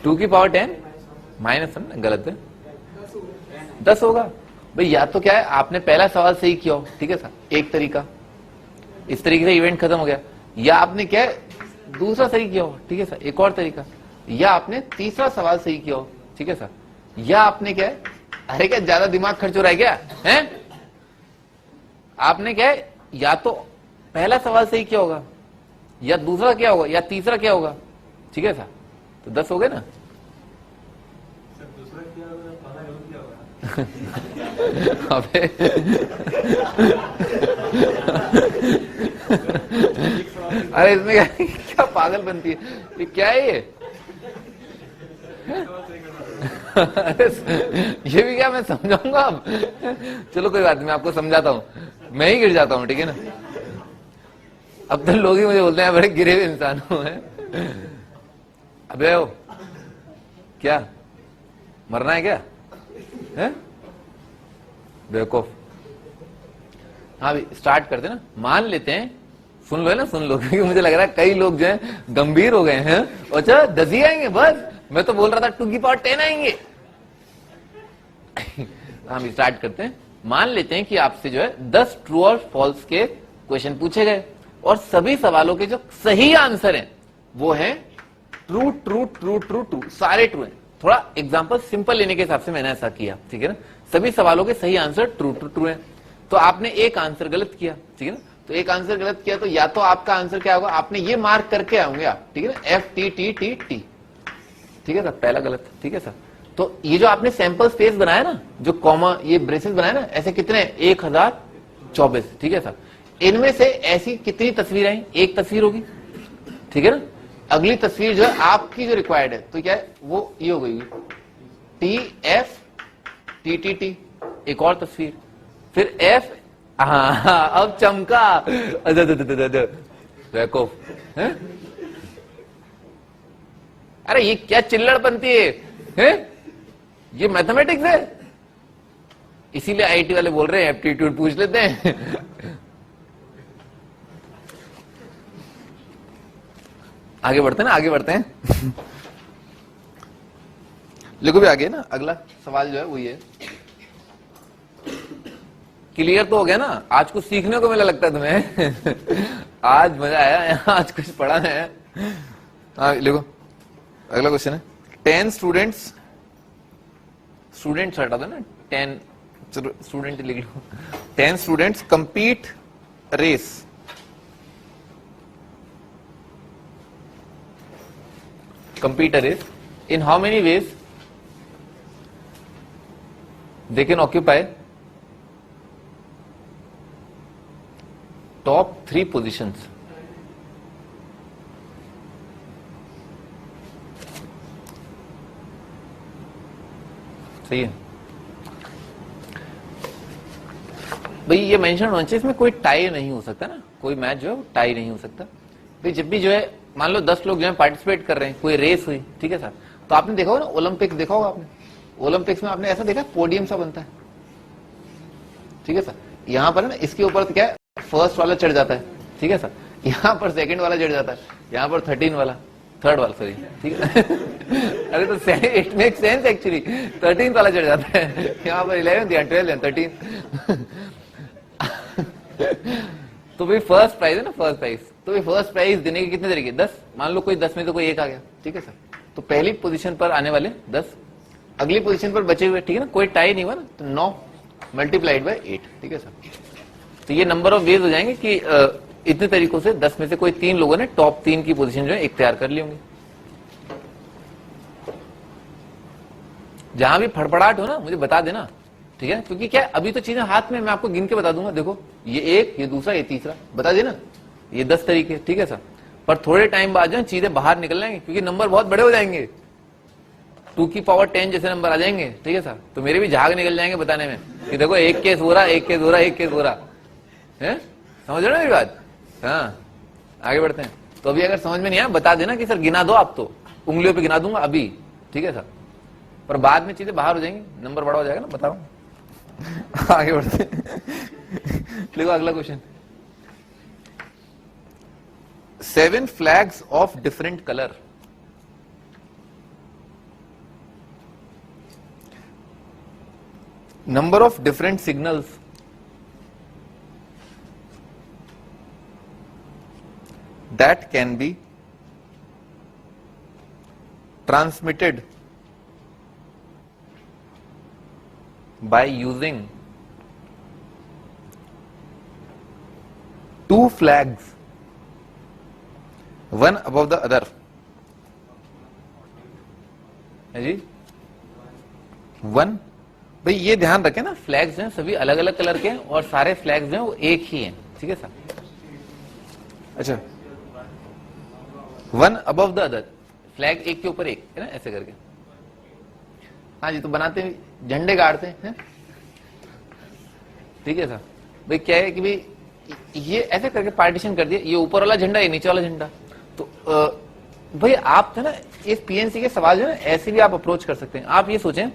2 की पावर 10 माइनस 1, गलत है, 10 होगा। भाई या तो क्या है आपने पहला सवाल सही किया हो, ठीक है सर, एक तरीका, इस तरीके से इवेंट खत्म हो गया, या आपने क्या है दूसरा सही किया हो, ठीक है सर, एक और तरीका, या आपने तीसरा सवाल सही किया हो, ठीक है सर, या आपने क्या है, अरे क्या ज्यादा दिमाग खर्च हो रहा है क्या है? आपने क्या है या तो पहला सवाल सही किया होगा, या दूसरा क्या होगा, या तीसरा क्या होगा, ठीक है सर, तो 10 हो गए ना। अबे अरे इसमें क्या पागल बनती है, ये क्या है ये? ये भी क्या मैं समझाऊंगा अब? चलो कोई बात नहीं, मैं आपको समझाता हूँ, मैं ही गिर जाता हूँ, ठीक है ना। अब तो लोग ही मुझे बोलते हैं बड़े गिरे हुए इंसान हो हैं। अबे ओ, क्या मरना है क्या है? बेवकूफ। हाँ भाई स्टार्ट करते ना, मान लेते हैं, सुन लो है ना, सुन लो, क्योंकि मुझे लग रहा है कई लोग जो है गंभीर हो गए हैं। अच्छा 10 ही आएंगे बस, मैं तो बोल रहा था 2 की पावर 10 आएंगे। हम स्टार्ट करते हैं। मान लेते हैं कि आपसे जो है 10 ट्रू और फॉल्स के क्वेश्चन पूछे गए और सभी सवालों के जो सही आंसर हैं वो है true true true true true, सारे ट्रू हैं। थोड़ा एग्जांपल सिंपल लेने के हिसाब से मैंने ऐसा किया, ठीक है ना। सभी सवालों के सही आंसर ट्रू ट्रू ट्रू है, तो आपने एक आंसर गलत किया, ठीक है ना। तो एक आंसर गलत किया तो या तो आपका आंसर क्या होगा, आपने ये मार्क करके आएंगे आप, ठीक है ना, FTTTT, ठीक है सर, पहला गलत, ठीक है सर। तो ये जो आपने सैंपल स्पेस बनाया ना, जो कॉमा ये ब्रेसेस बनाया ना, ऐसे कितने 1024, ठीक है सर। इनमें से ऐसी कितनी तस्वीरें आई? एक तस्वीर होगी, ठीक है ना। अगली तस्वीर जो है आपकी जो रिक्वायर्ड है, तो क्या है वो ये हो गई TFTTT, एक और तस्वीर, फिर एफ, हाँ अब चमका, वैकूफ, अरे ये क्या चिल्लड़ बनती है? ये मैथमेटिक्स है, इसीलिए आईटी वाले बोल रहे हैं एप्टीट्यूड पूछ लेते हैं। आगे बढ़ते हैं ना, आगे बढ़ते हैं। लिखो भी आगे ना, अगला सवाल जो है वो ये, क्लियर तो हो गया ना? आज कुछ सीखने को मिला लगता है तुम्हें। आज मजा आया, आज कुछ पढ़ा है। हाँ लिखो, अगला क्वेश्चन है 10 स्टूडेंट्स हटा दो ना, 10 स्टूडेंट लिख लो। 10 students compete race in how many ways they can occupy top 3 positions? सही है भाई, ये मेंशन होना चाहिए, इसमें कोई टाई नहीं हो सकता ना, कोई मैच जो है टाई नहीं हो सकता भाई। जब भी जो है मान लो 10 लोग जो है पार्टिसिपेट कर रहे हैं, कोई रेस हुई, ठीक है सर, तो आपने देखा होगा ना, ओलंपिक्स देखा होगा आपने, ओलंपिक्स में आपने ऐसा देखा पोडियम सा बनता है, ठीक है सर। यहाँ पर ना इसके ऊपर तो क्या है, फर्स्ट वाला चढ़ जाता है, ठीक है सर, यहाँ पर सेकंड वाला चढ़ जाता है, यहाँ पर 13 वाला, थर्ड वाला सॉरी, ठीक है। अरे तो इट मेक सेंस एक्चुअली, 13 वाला चढ़ जाता है, यहाँ पर 11 या 12 या 13। तो भाई फर्स्ट प्राइज है ना, फर्स्ट प्राइज, तो भाई फर्स्ट प्राइज देने के कितने तरीके? 10, मान लो कोई 10 में तो कोई एक आ गया, ठीक है सर, तो पहली पोजीशन पर आने वाले 10, अगली पोजीशन पर बचे हुए, ठीक है ना, कोई टाई नहीं हुआ ना, तो 9 मल्टीप्लाइड बाय 8, ठीक है सर। तो ये नंबर ऑफ वेज हो जाएंगे कि इतने तरीकों से 10 में से कोई 3 लोगों ने टॉप 3 की पोजीशन जो है इख्तियार कर ली होंगी। जहां भी फड़फड़ाहट हो ना मुझे बता देना, ठीक है, क्योंकि क्या अभी तो चीजें हाथ में, मैं आपको गिन के बता दूंगा, देखो ये एक, ये दूसरा, ये तीसरा, बता देना, ये 10 तरीके, ठीक है सर। पर थोड़े टाइम बाद जो चीजें बाहर निकल जाएंगे, क्योंकि नंबर बहुत बड़े हो जाएंगे, 2 की पावर 10 जैसे नंबर आ जाएंगे, ठीक है सर। तो मेरे भी झाग निकल जाएंगे बताने में कि देखो एक केस हो रहा, एक केस हो रहा, एक केस हो रहा है, समझ रहे हो मेरी बात? हाँ आगे बढ़ते हैं। तो अभी अगर समझ में नहीं आया बता देना कि सर गिना दो, आप तो उंगलियों पे गिना दूंगा अभी, ठीक है सर, पर बाद में चीजें बाहर हो जाएंगी, नंबर बड़ा हो जाएगा ना, बताओ। आगे बढ़ते हैं। देखो अगला question, 7 flags of different color, number of different signals that can be transmitted by using 2 flags one above the other, है जी? 1, भाई ये ध्यान रखें ना, फ्लैग्स हैं सभी अलग अलग कलर के हैं और सारे फ्लैग्स हैं वो एक ही हैं, ठीक है सर। अच्छा, 1 above the other, फ्लैग एक के ऊपर एक है ना, ऐसे करके। हाँ जी, तो बनाते हैं, झंडे गाड़ते हैं, ठीक है सर। भाई क्या है कि भाई ये ऐसे करके पार्टीशन कर दिया, ये ऊपर वाला झंडा, ये नीचे वाला झंडा। तो भाई आप है ना इस पीएनसी के सवाल जो है ऐसे भी आप अप्रोच कर सकते हैं। आप ये सोचें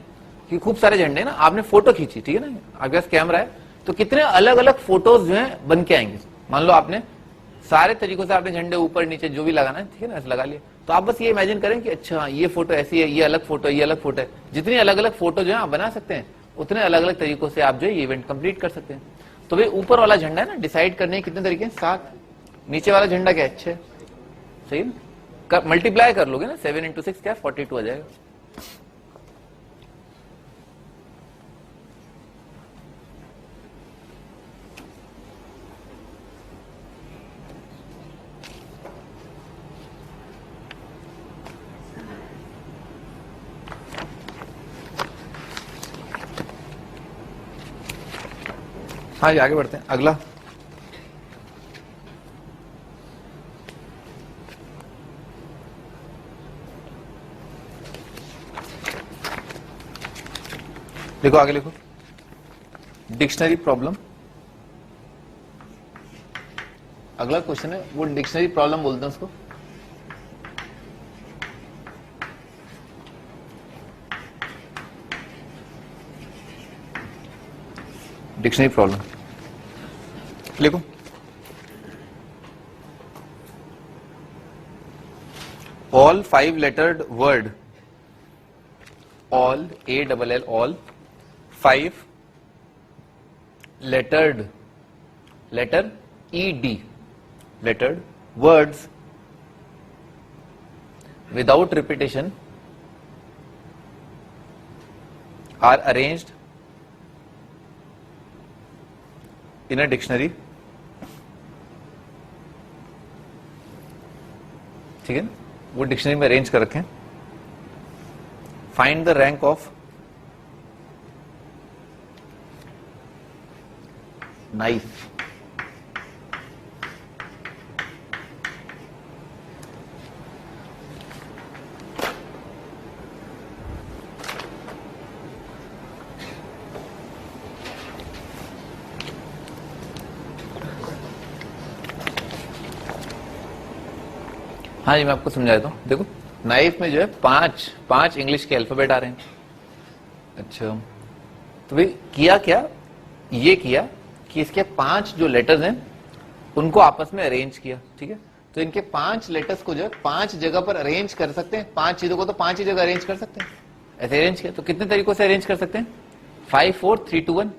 कि खूब सारे झंडे ना, आपने फोटो खींची, ठीक है ना, आपके पास कैमरा है, तो कितने अलग अलग फोटोज जो है बन के आएंगे। मान लो आपने सारे तरीकों से आपने झंडे ऊपर नीचे जो भी लगाना है, ठीक है ना, ऐसे लगा लिया। तो आप बस ये इमेजिन करें कि अच्छा ये फोटो ऐसी है, ये अलग फोटो है, ये अलग फोटो है। जितनी अलग अलग फोटो जो है आप बना सकते हैं, उतने अलग अलग तरीकों से आप जो है ये इवेंट कंप्लीट कर सकते हैं। तो भाई ऊपर वाला झंडा है ना, डिसाइड करने के कितने तरीके हैं, 7। नीचे वाला झंडा क्या है, 6, सही ना, मल्टीप्लाई कर लोगे ना, 7 × 6 क्या 42 आ जाएगा। हाँ जी आगे बढ़ते हैं, अगला देखो, आगे लिखो, डिक्शनरी प्रॉब्लम। अगला क्वेश्चन है, वो डिक्शनरी प्रॉब्लम बोलते हैं उसको। डिक्शनरी प्रॉब्लम लिखो। All 5 lettered word, all ALL all 5 lettered letter ED lettered words without repetition are arranged in a dictionary। ठीक है, वो डिक्शनरी में अरेंज कर रखे हैं। Find the rank of knife. हाँ जी, मैं आपको समझा देता हूं। देखो, नाइफ में जो है पांच इंग्लिश के अल्फाबेट आ रहे हैं। अच्छा, तो भाई किया क्या, ये किया कि इसके 5 जो लेटर्स हैं उनको आपस में अरेंज किया। ठीक है, तो इनके 5 लेटर्स को जो है 5 जगह पर अरेंज कर सकते हैं। 5 चीजों को तो 5 ही जगह अरेंज कर सकते हैं। ऐसे अरेंज किया तो कितने तरीकों से अरेंज कर सकते हैं? 5 4 3 2 1।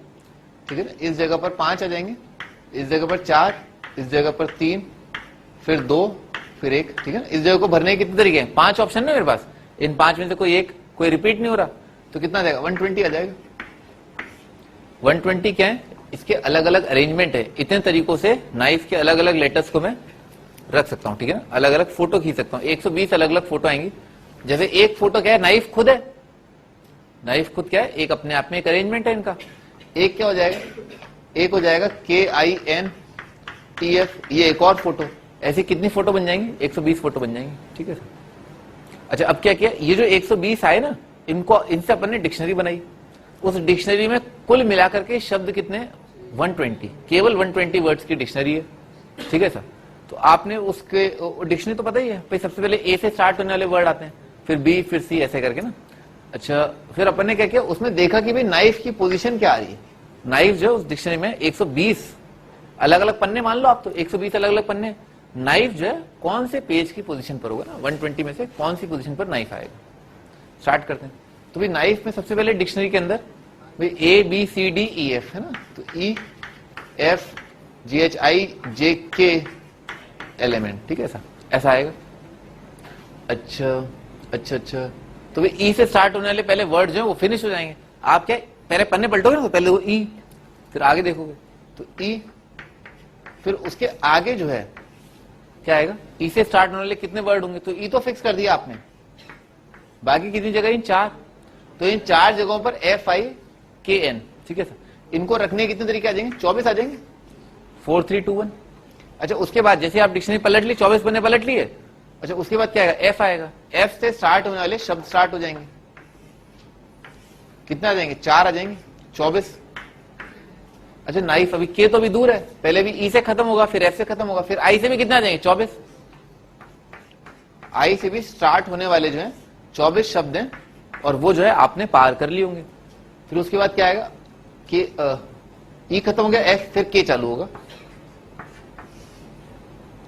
ठीक है ना, इस जगह पर 5 आ जाएंगे, इस जगह पर 4, इस जगह पर 3, फिर 2, फिर 1। ठीक है ना, इस जगह को भरने के कितने तरीके हैं? 5 ऑप्शन है मेरे पास। इन 5 में से कोई एक, कोई रिपीट नहीं हो रहा, तो कितना आ जाएगा? 120 आ जाएगा। 120 क्या है? इसके अलग अलग अरेंजमेंट है। इतने तरीकों से नाइफ के अलग अलग लेटर्स को मैं रख सकता हूं। ठीक है ना, अलग अलग फोटो खींच सकता हूं। 120 अलग अलग फोटो आएंगी। जैसे एक फोटो क्या है? नाइफ खुद है। नाइफ खुद क्या है? एक अपने आप में एक अरेंजमेंट है इनका। एक क्या हो जाएगा? एक हो जाएगा KINTF, ये एक और फोटो। ऐसी कितनी फोटो बन जाएंगी? 120 फोटो बन जाएंगी। ठीक है सर। अच्छा, अब क्या किया, ये जो 120 आए ना, इनको इनसे अपन ने डिक्शनरी बनाई। उस डिक्शनरी में कुल मिलाकर के शब्द कितने? 120, केवल 120 वर्ड्स की डिक्शनरी है। ठीक है सर। तो आपने उसके डिक्शनरी तो पता ही है भाई, सबसे पहले ए से स्टार्ट होने वाले वर्ड आते हैं, फिर बी, फिर सी, ऐसे करके ना। अच्छा, फिर अपन ने क्या किया, उसमें देखा कि भाई नाइफ की पोजीशन क्या आ रही है। नाइफ जो उस डिक्शनरी में 120 अलग अलग पन्ने मान लो आप, तो 120 अलग अलग पन्ने। नाइफ जो है कौन से पेज की पोजीशन पर होगा ना, 120 में से कौन सी पोजीशन पर नाइफ आएगा। स्टार्ट करते हैं। तो भाई नाइफ में सबसे पहले डिक्शनरी के अंदर भाई ABCDEF है ना, तो EFGHIJK एलिमेंट। ठीक है, ऐसा आएगा। अच्छा, तो भाई ई से स्टार्ट होने वाले पहले वर्ड जो है वो फिनिश हो जाएंगे। आप क्या पहले पन्ने पलटोगे ना, तो पहले वो ई, फिर आगे देखोगे तो ई, फिर उसके आगे जो है क्या आएगा? ई से स्टार्ट होने वाले कितने वर्ड होंगे? तो ई तो फिक्स कर दिया आपने, बाकी कितनी जगह? इन 4। तो इन 4 जगहों पर FIKN। ठीक है सर। इनको रखने के कितने तरीके आ जाएंगे? 24 आ जाएंगे। 4 3 2 1। अच्छा, उसके बाद जैसे आप डिक्शनरी पलट ली, 24 पन्ने पलट लिए। अच्छा, उसके बाद क्या आएगा? F आएगा। F से स्टार्ट होने वाले शब्द स्टार्ट हो जाएंगे। कितना आ जाएंगे? 4 आ जाएंगे, 24। अच्छा, नाइफ अभी के तो अभी दूर है, पहले भी ई से खत्म होगा, फिर एफ से खत्म होगा, फिर आई से भी कितना आ जाएंगे? 24। आई से भी स्टार्ट होने वाले जो है 24 शब्द हैं, और वो जो है आपने पार कर लिए होंगे। फिर उसके बाद क्या आएगा? के ई खत्म हो गया, एफ, फिर के चालू होगा।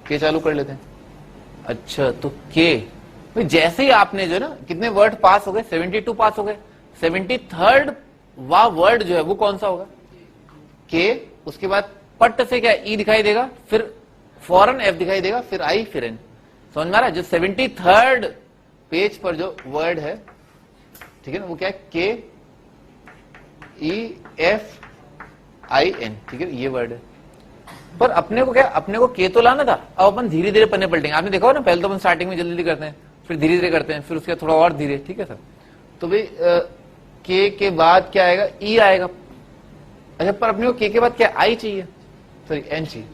के चालू कर लेते हैं। अच्छा, तो के जैसे ही आपने जो है ना, कितने वर्ड पास हो गए? 72 पास हो गए। 73rd वा वर्ड जो है वो कौन सा होगा? के। उसके बाद पट से क्या? ई दिखाई देगा, फिर फौरन एफ दिखाई देगा, फिर आई, फिर एन। समझ में आ रहा है? जो 73rd पेज पर जो वर्ड है, ठीक है ना, वो क्या है? KEFIN। ठीक है, ये वर्ड है। पर अपने को क्या, अपने को के तो लाना था। अब अपन धीरे धीरे पन्ने पलटेंगे। आपने देखा हो ना, पहले तो अपन स्टार्टिंग में जल्दी करते हैं, फिर धीरे धीरे करते हैं, फिर उसके थोड़ा और धीरे। ठीक है सर। तो भाई के बाद क्या आएगा? ई आएगा। अच्छा, पर अपने को के बाद क्या? आई चाहिए, सॉरी एन चाहिए।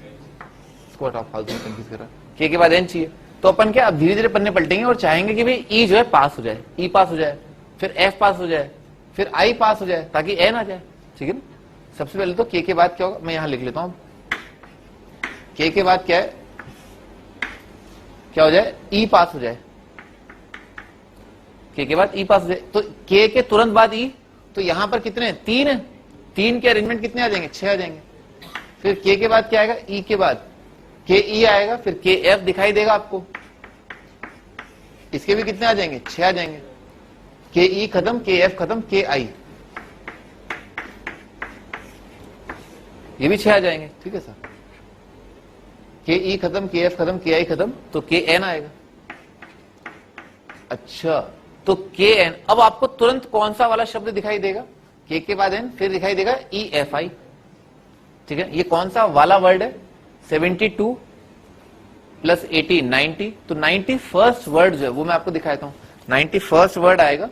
इसको हटाओ, फालतू में कंफ्यूज कर रहा है। के बाद एन चाहिए। तो अपन क्या, अब धीरे धीरे पन्ने पलटेंगे और चाहेंगे कि भाई ई जो है पास हो जाए, ई पास हो जाए, फिर एफ पास हो जाए, फिर आई पास हो जाए, ताकि एन आ जाए। ठीक है ना। सबसे पहले तो के के बाद क्या होगा, मैं यहां लिख लेता हूं। के के बाद क्या है, क्या हो जाए, ई पास हो जाए। के बाद ई पास हो जाए, तो के के तुरंत बाद ई, तो यहां पर कितने हैं, 3 है। 3 के अरेंजमेंट कितने आ जाएंगे, 6 आ जाएंगे। फिर के बाद क्या आएगा, ई के बाद के ई आएगा, फिर के एफ दिखाई देगा आपको, इसके भी कितने आ जाएंगे, 6 आ जाएंगे। के ई खत्म, के एफ खत्म, के आई, ये भी 6 आ जाएंगे। ठीक है सर, के ई खत्म, के एफ खत्म, के आई खत्म, तो के एन आएगा। अच्छा, तो के एन, अब आपको तुरंत कौन सा वाला शब्द दिखाई देगा, के बाद एन, फिर दिखाई देगा ई एफ आई। ठीक है, ये कौन सा वाला वर्ड है, 72 प्लस 80 90, तो 91st वर्ड जो है वो मैं आपको दिखाता हूं। 91st वर्ड आएगा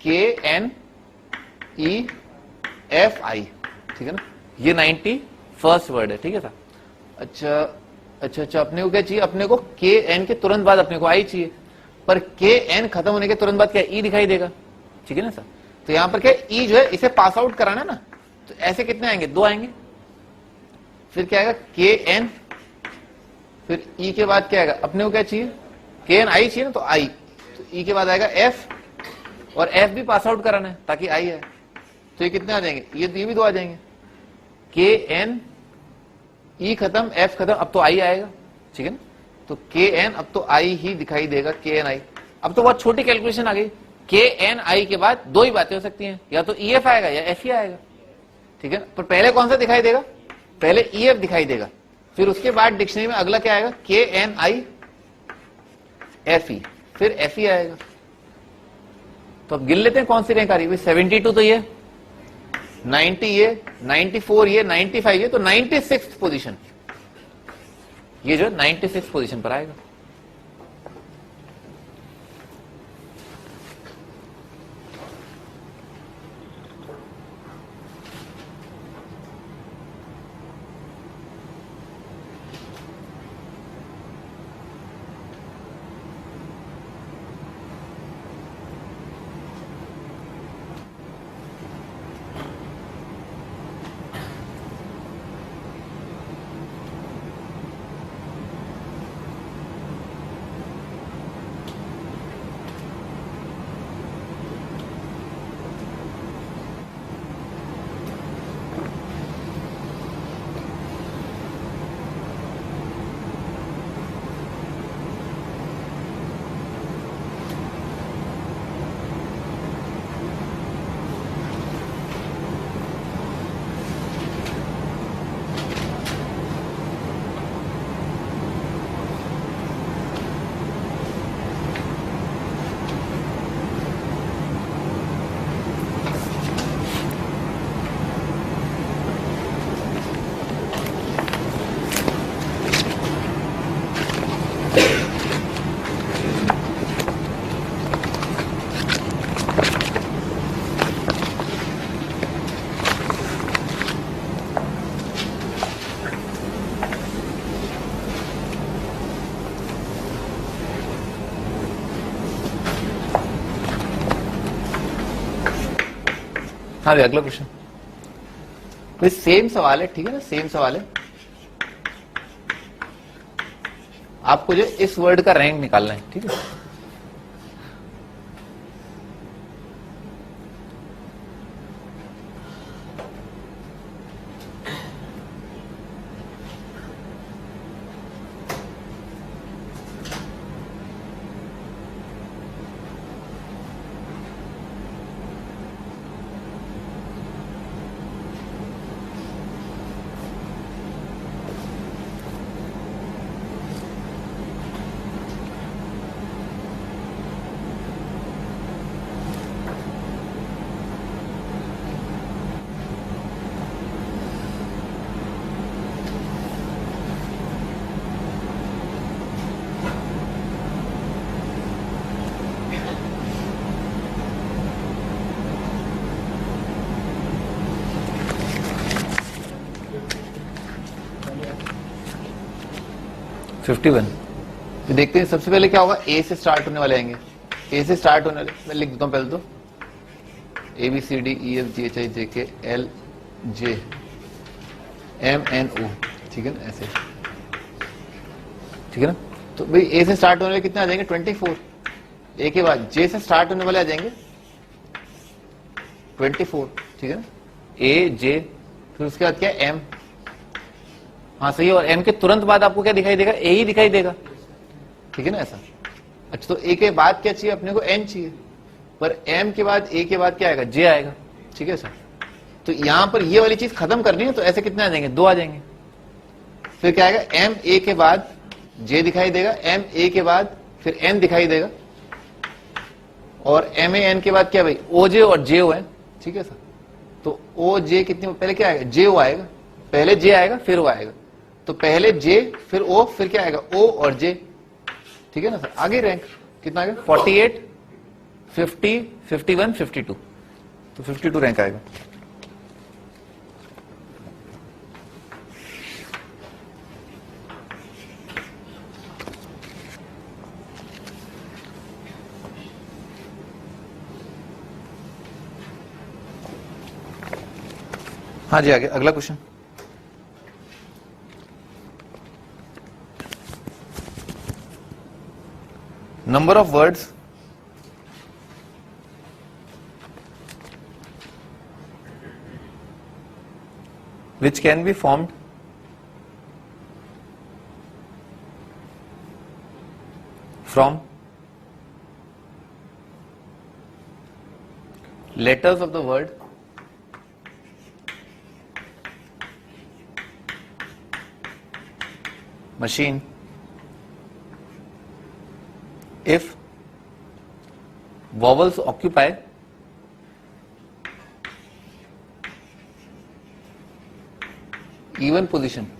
के एन ई एफ आई। ठीक है ना, ये 91st वर्ड है। ठीक है सर, अच्छा, अपने को क्या चाहिए, अपने को के एन के तुरंत बाद अपने को आई चाहिए, पर के एन खत्म होने के तुरंत बाद क्या ई दिखाई देगा। ठीक है ना सर, तो यहां पर क्या ई जो है इसे पास आउट कराना ना, तो ऐसे कितने आएंगे, 2 आएंगे। फिर क्या आएगा, के एन, फिर ई के बाद क्या आएगा, अपने को क्या चाहिए, के एन आई चाहिए ना, तो आई, तो ई के बाद आएगा एफ, और एफ भी पास आउट कराना है ताकि आई है, तो ये कितने आ जाएंगे, ये भी 2 आ जाएंगे। के एन ई खत्म, एफ खत्म, अब तो आई आएगा। ठीक है ना, तो के एन अब तो आई ही दिखाई देगा, के एन आई। अब तो बहुत छोटी कैलकुलेशन आ गई, के एन आई के बाद 2 ही बातें हो सकती हैं, या तो ई एफ आएगा या एफ ई आएगा। ठीक है ना, पर पहले कौन सा दिखाई देगा, पहले ई एफ दिखाई देगा, फिर उसके बाद डिक्शनरी में अगला क्या आएगा, के एन आई एफ ई, फिर एफ ई आएगा। तो अब गिन लेते हैं कौन सी रैंक आ रही है, 72 तो ये, 90 ये, 94 ये, 95 ये, तो 96th पोजीशन, ये जो 96th पोजीशन पर आएगा। हाँ भाई, अगला क्वेश्चन भाई, सेम सवाल है। ठीक है ना, सेम सवाल है, आपको जो इस वर्ड का रैंक निकालना है। ठीक है, (51) तो देखते हैं सबसे पहले क्या होगा, ए से स्टार्ट होने वाले आएंगे, ए से स्टार्ट होने वाले, मैं लिख देता हूं पहले तो, A B C D E F G H I J K L J M N O, ठीक है ना, ऐसे, ठीक है ना। तो भाई ए से स्टार्ट होने वाले कितने आ जाएंगे 24, ए के बाद जे से स्टार्ट होने वाले आ जाएंगे 24, ठीक है ना, ए जे, फिर उसके बाद क्या एम, हाँ सही है, और एम के तुरंत बाद आपको क्या दिखाई देगा, ए ही दिखाई देगा, ठीक है ना ऐसा। अच्छा, तो ए के बाद क्या चाहिए अपने को, एन चाहिए, पर एम के बाद ए के बाद क्या आएगा, जे आएगा, ठीक है सर। तो यहां पर ये वाली चीज खत्म करनी है, तो ऐसे कितने आ जाएंगे, 2 आ जाएंगे। फिर क्या आएगा, एम ए के बाद जे दिखाई देगा, एम ए के बाद फिर एन दिखाई देगा, और एम ए एन के बाद क्या भाई, ओ जे और जे ओ है, ठीक है सर। तो ओ जे कितनी, पहले क्या आएगा, जे ओ आएगा, पहले जे आएगा फिर ओ आएगा, तो पहले जे फिर ओ, फिर क्या आएगा, ओ और जे, ठीक है ना सर। आगे रैंक कितना आएगा, 48, 50, 51, 52, तो 52 रैंक आएगा। हाँ जी, आगे अगला question. Number of words which can be formed from letters of the word machine if vowels occupy even position.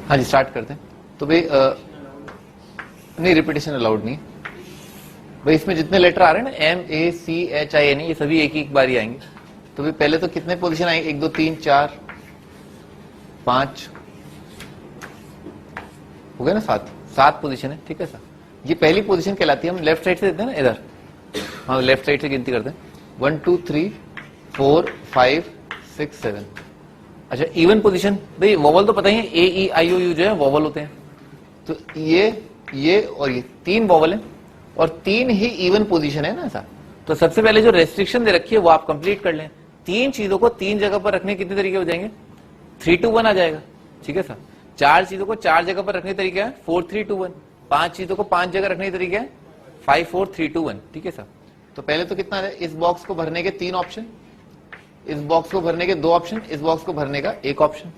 हाँ जी, स्टार्ट करते हैं। तो भाई नहीं, रिपीटेशन अलाउड नहीं भाई। इसमें जितने लेटर आ रहे हैं ना, M A C H I N, ये सभी एक ही एक बार ही आएंगे। तो भाई पहले तो कितने पोजीशन आएंगे, 1 2 3 4 5 हो गए ना, 7 पोजीशन है, ठीक है सर। ये पहली पोजीशन कहलाती है, हम लेफ्ट साइड से देते हैं ना इधर, हाँ लेफ्ट साइड से गिनती करते हैं, 1 2 3 4 5 6 7। अच्छा, इवन पोजीशन, भाई वोवल तो पता ही है, ए ई आई ओ यू जो है वोवल होते हैं। तो ये और ये 3 वोवल है और 3 ही इवन पोजीशन है ना ऐसा। तो सबसे पहले जो रेस्ट्रिक्शन दे रखी है वो आप कंप्लीट कर लें। 3 चीजों को 3 जगह पर रखने कितने तरीके हो जाएंगे, 3 2 1 आ जाएगा, ठीक है सर। 4 चीजों को 4 जगह पर रखने तरीका है 4 3 2 1। 5 चीजों को 5 जगह रखने तरीका है 5 4 3 2 1, ठीक है सर। तो पहले तो कितना है, इस बॉक्स को भरने के 3 ऑप्शन, इस बॉक्स को भरने के 2 ऑप्शन, इस बॉक्स को भरने का 1 ऑप्शन।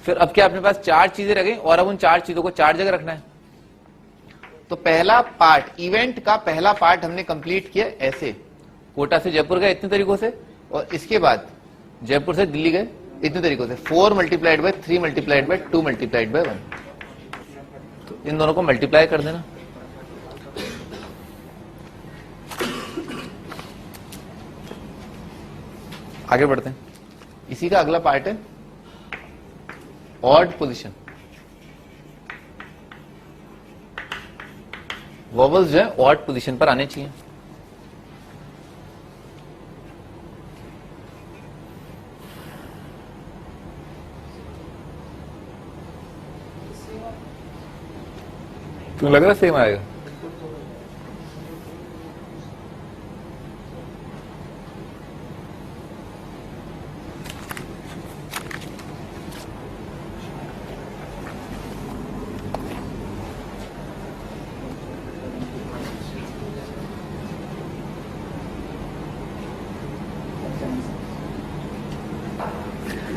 फिर अब क्या अपने पास 4 चीजें रह गई और अब उन 4 चीजों को 4 जगह रखना है। तो पहला पार्ट, इवेंट का पहला पार्ट हमने कंप्लीट किया ऐसे, कोटा से जयपुर गए इतने तरीकों से, और इसके बाद जयपुर से दिल्ली गए इतने तरीकों से, 4 multiplied by 3 multiplied by 2 multiplied by 1। तो इन दोनों को मल्टीप्लाई कर देना। आगे बढ़ते हैं। इसी का अगला पार्ट है ऑड पोजीशन। वोवल्स जो है ऑड पोजीशन पर आने चाहिए। क्यों लग रहा है सेम आएगा?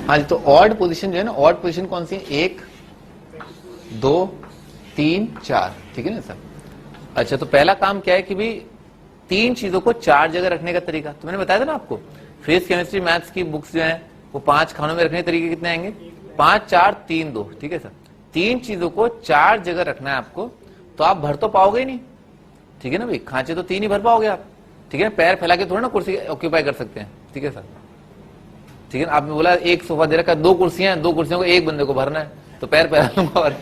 हाँ जी, तो ऑड पोजीशन जो है ना, ऑड पोजीशन कौन सी है, 1 2 3 4, ठीक है ना सर। अच्छा, तो पहला काम क्या है कि भाई 3 चीजों को 4 जगह रखने का तरीका, तो मैंने बताया था ना आपको, फिजिक्स केमिस्ट्री मैथ्स की बुक्स जो है वो 5 खानों में रखने के तरीके कितने आएंगे, 5 4 3 2, ठीक है सर। 3 चीजों को 4 जगह रखना है आपको, तो आप भर तो पाओगे ही नहीं, ठीक है ना भाई, खांचे तो 3 ही भर पाओगे आप, ठीक है। पैर फैला के थोड़ा ना कुर्सी ऑक्यूपाई कर सकते हैं, ठीक है सर, ठीक है ना। आपने बोला एक सोफा दे रखा, 2 कुर्सियां हैं, 2 कुर्सियों को एक बंदे को भरना है, तो पैर फैला लूंगा और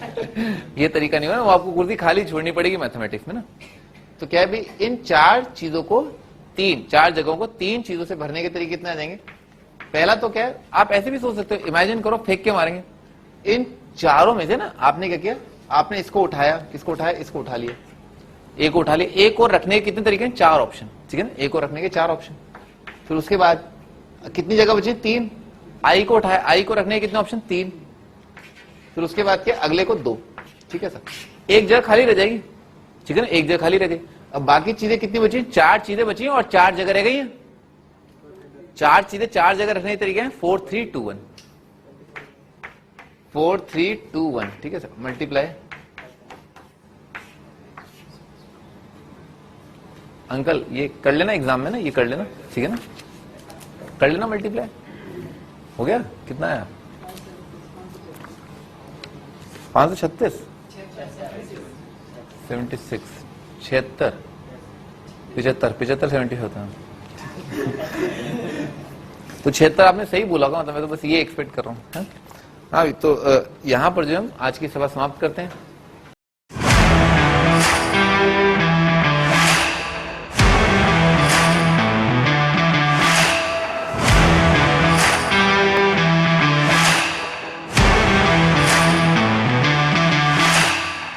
ये तरीका नहीं होगा, वो आपको कुर्सी खाली छोड़नी पड़ेगी मैथमेटिक्स में ना। तो क्या है भाई, इन 4 चीजों को 4 जगहों को 3 चीजों से भरने के तरीके कितने आ जाएंगे। पहला तो क्या है, आप ऐसे भी सोच सकते हो, इमेजिन करो फेंक के मारेंगे, इन चारों में से ना आपने क्या किया, आपने इसको उठाया, किसको उठाया, इसको उठा लिया, एक को उठा लिया, एक और रखने के कितने तरीके हैं, 4 ऑप्शन, ठीक है ना, एक और रखने के 4 ऑप्शन। फिर उसके बाद कितनी जगह बची, 3, आई को उठाया, आई को रखने के कितने ऑप्शन, 3। फिर उसके बाद के अगले को 2, ठीक है सर, एक जगह खाली रह जाएगी, ठीक है ना, एक जगह खाली रह गई। अब बाकी चीजें कितनी बची, 4 चीजें बची हैं और 4 जगह रह गई हैं। 4 चीजें 4 जगह रखने के तरीके हैं 4 3 2 1, 4 3 2 1, ठीक है सर। मल्टीप्लाई, अंकल ये कर लेना एग्जाम में ना, ये कर लेना, ठीक है ना, कर लेना मल्टीप्लाई। हो गया, कितना आया, 536, 76, 76, 75, 75 70 होता है तो 76 आपने सही बोला होगा, मतलब मैं तो बस ये एक्सपेक्ट कर रहा हूँ। हाँ, तो यहाँ पर जो हम आज की सभा समाप्त करते हैं।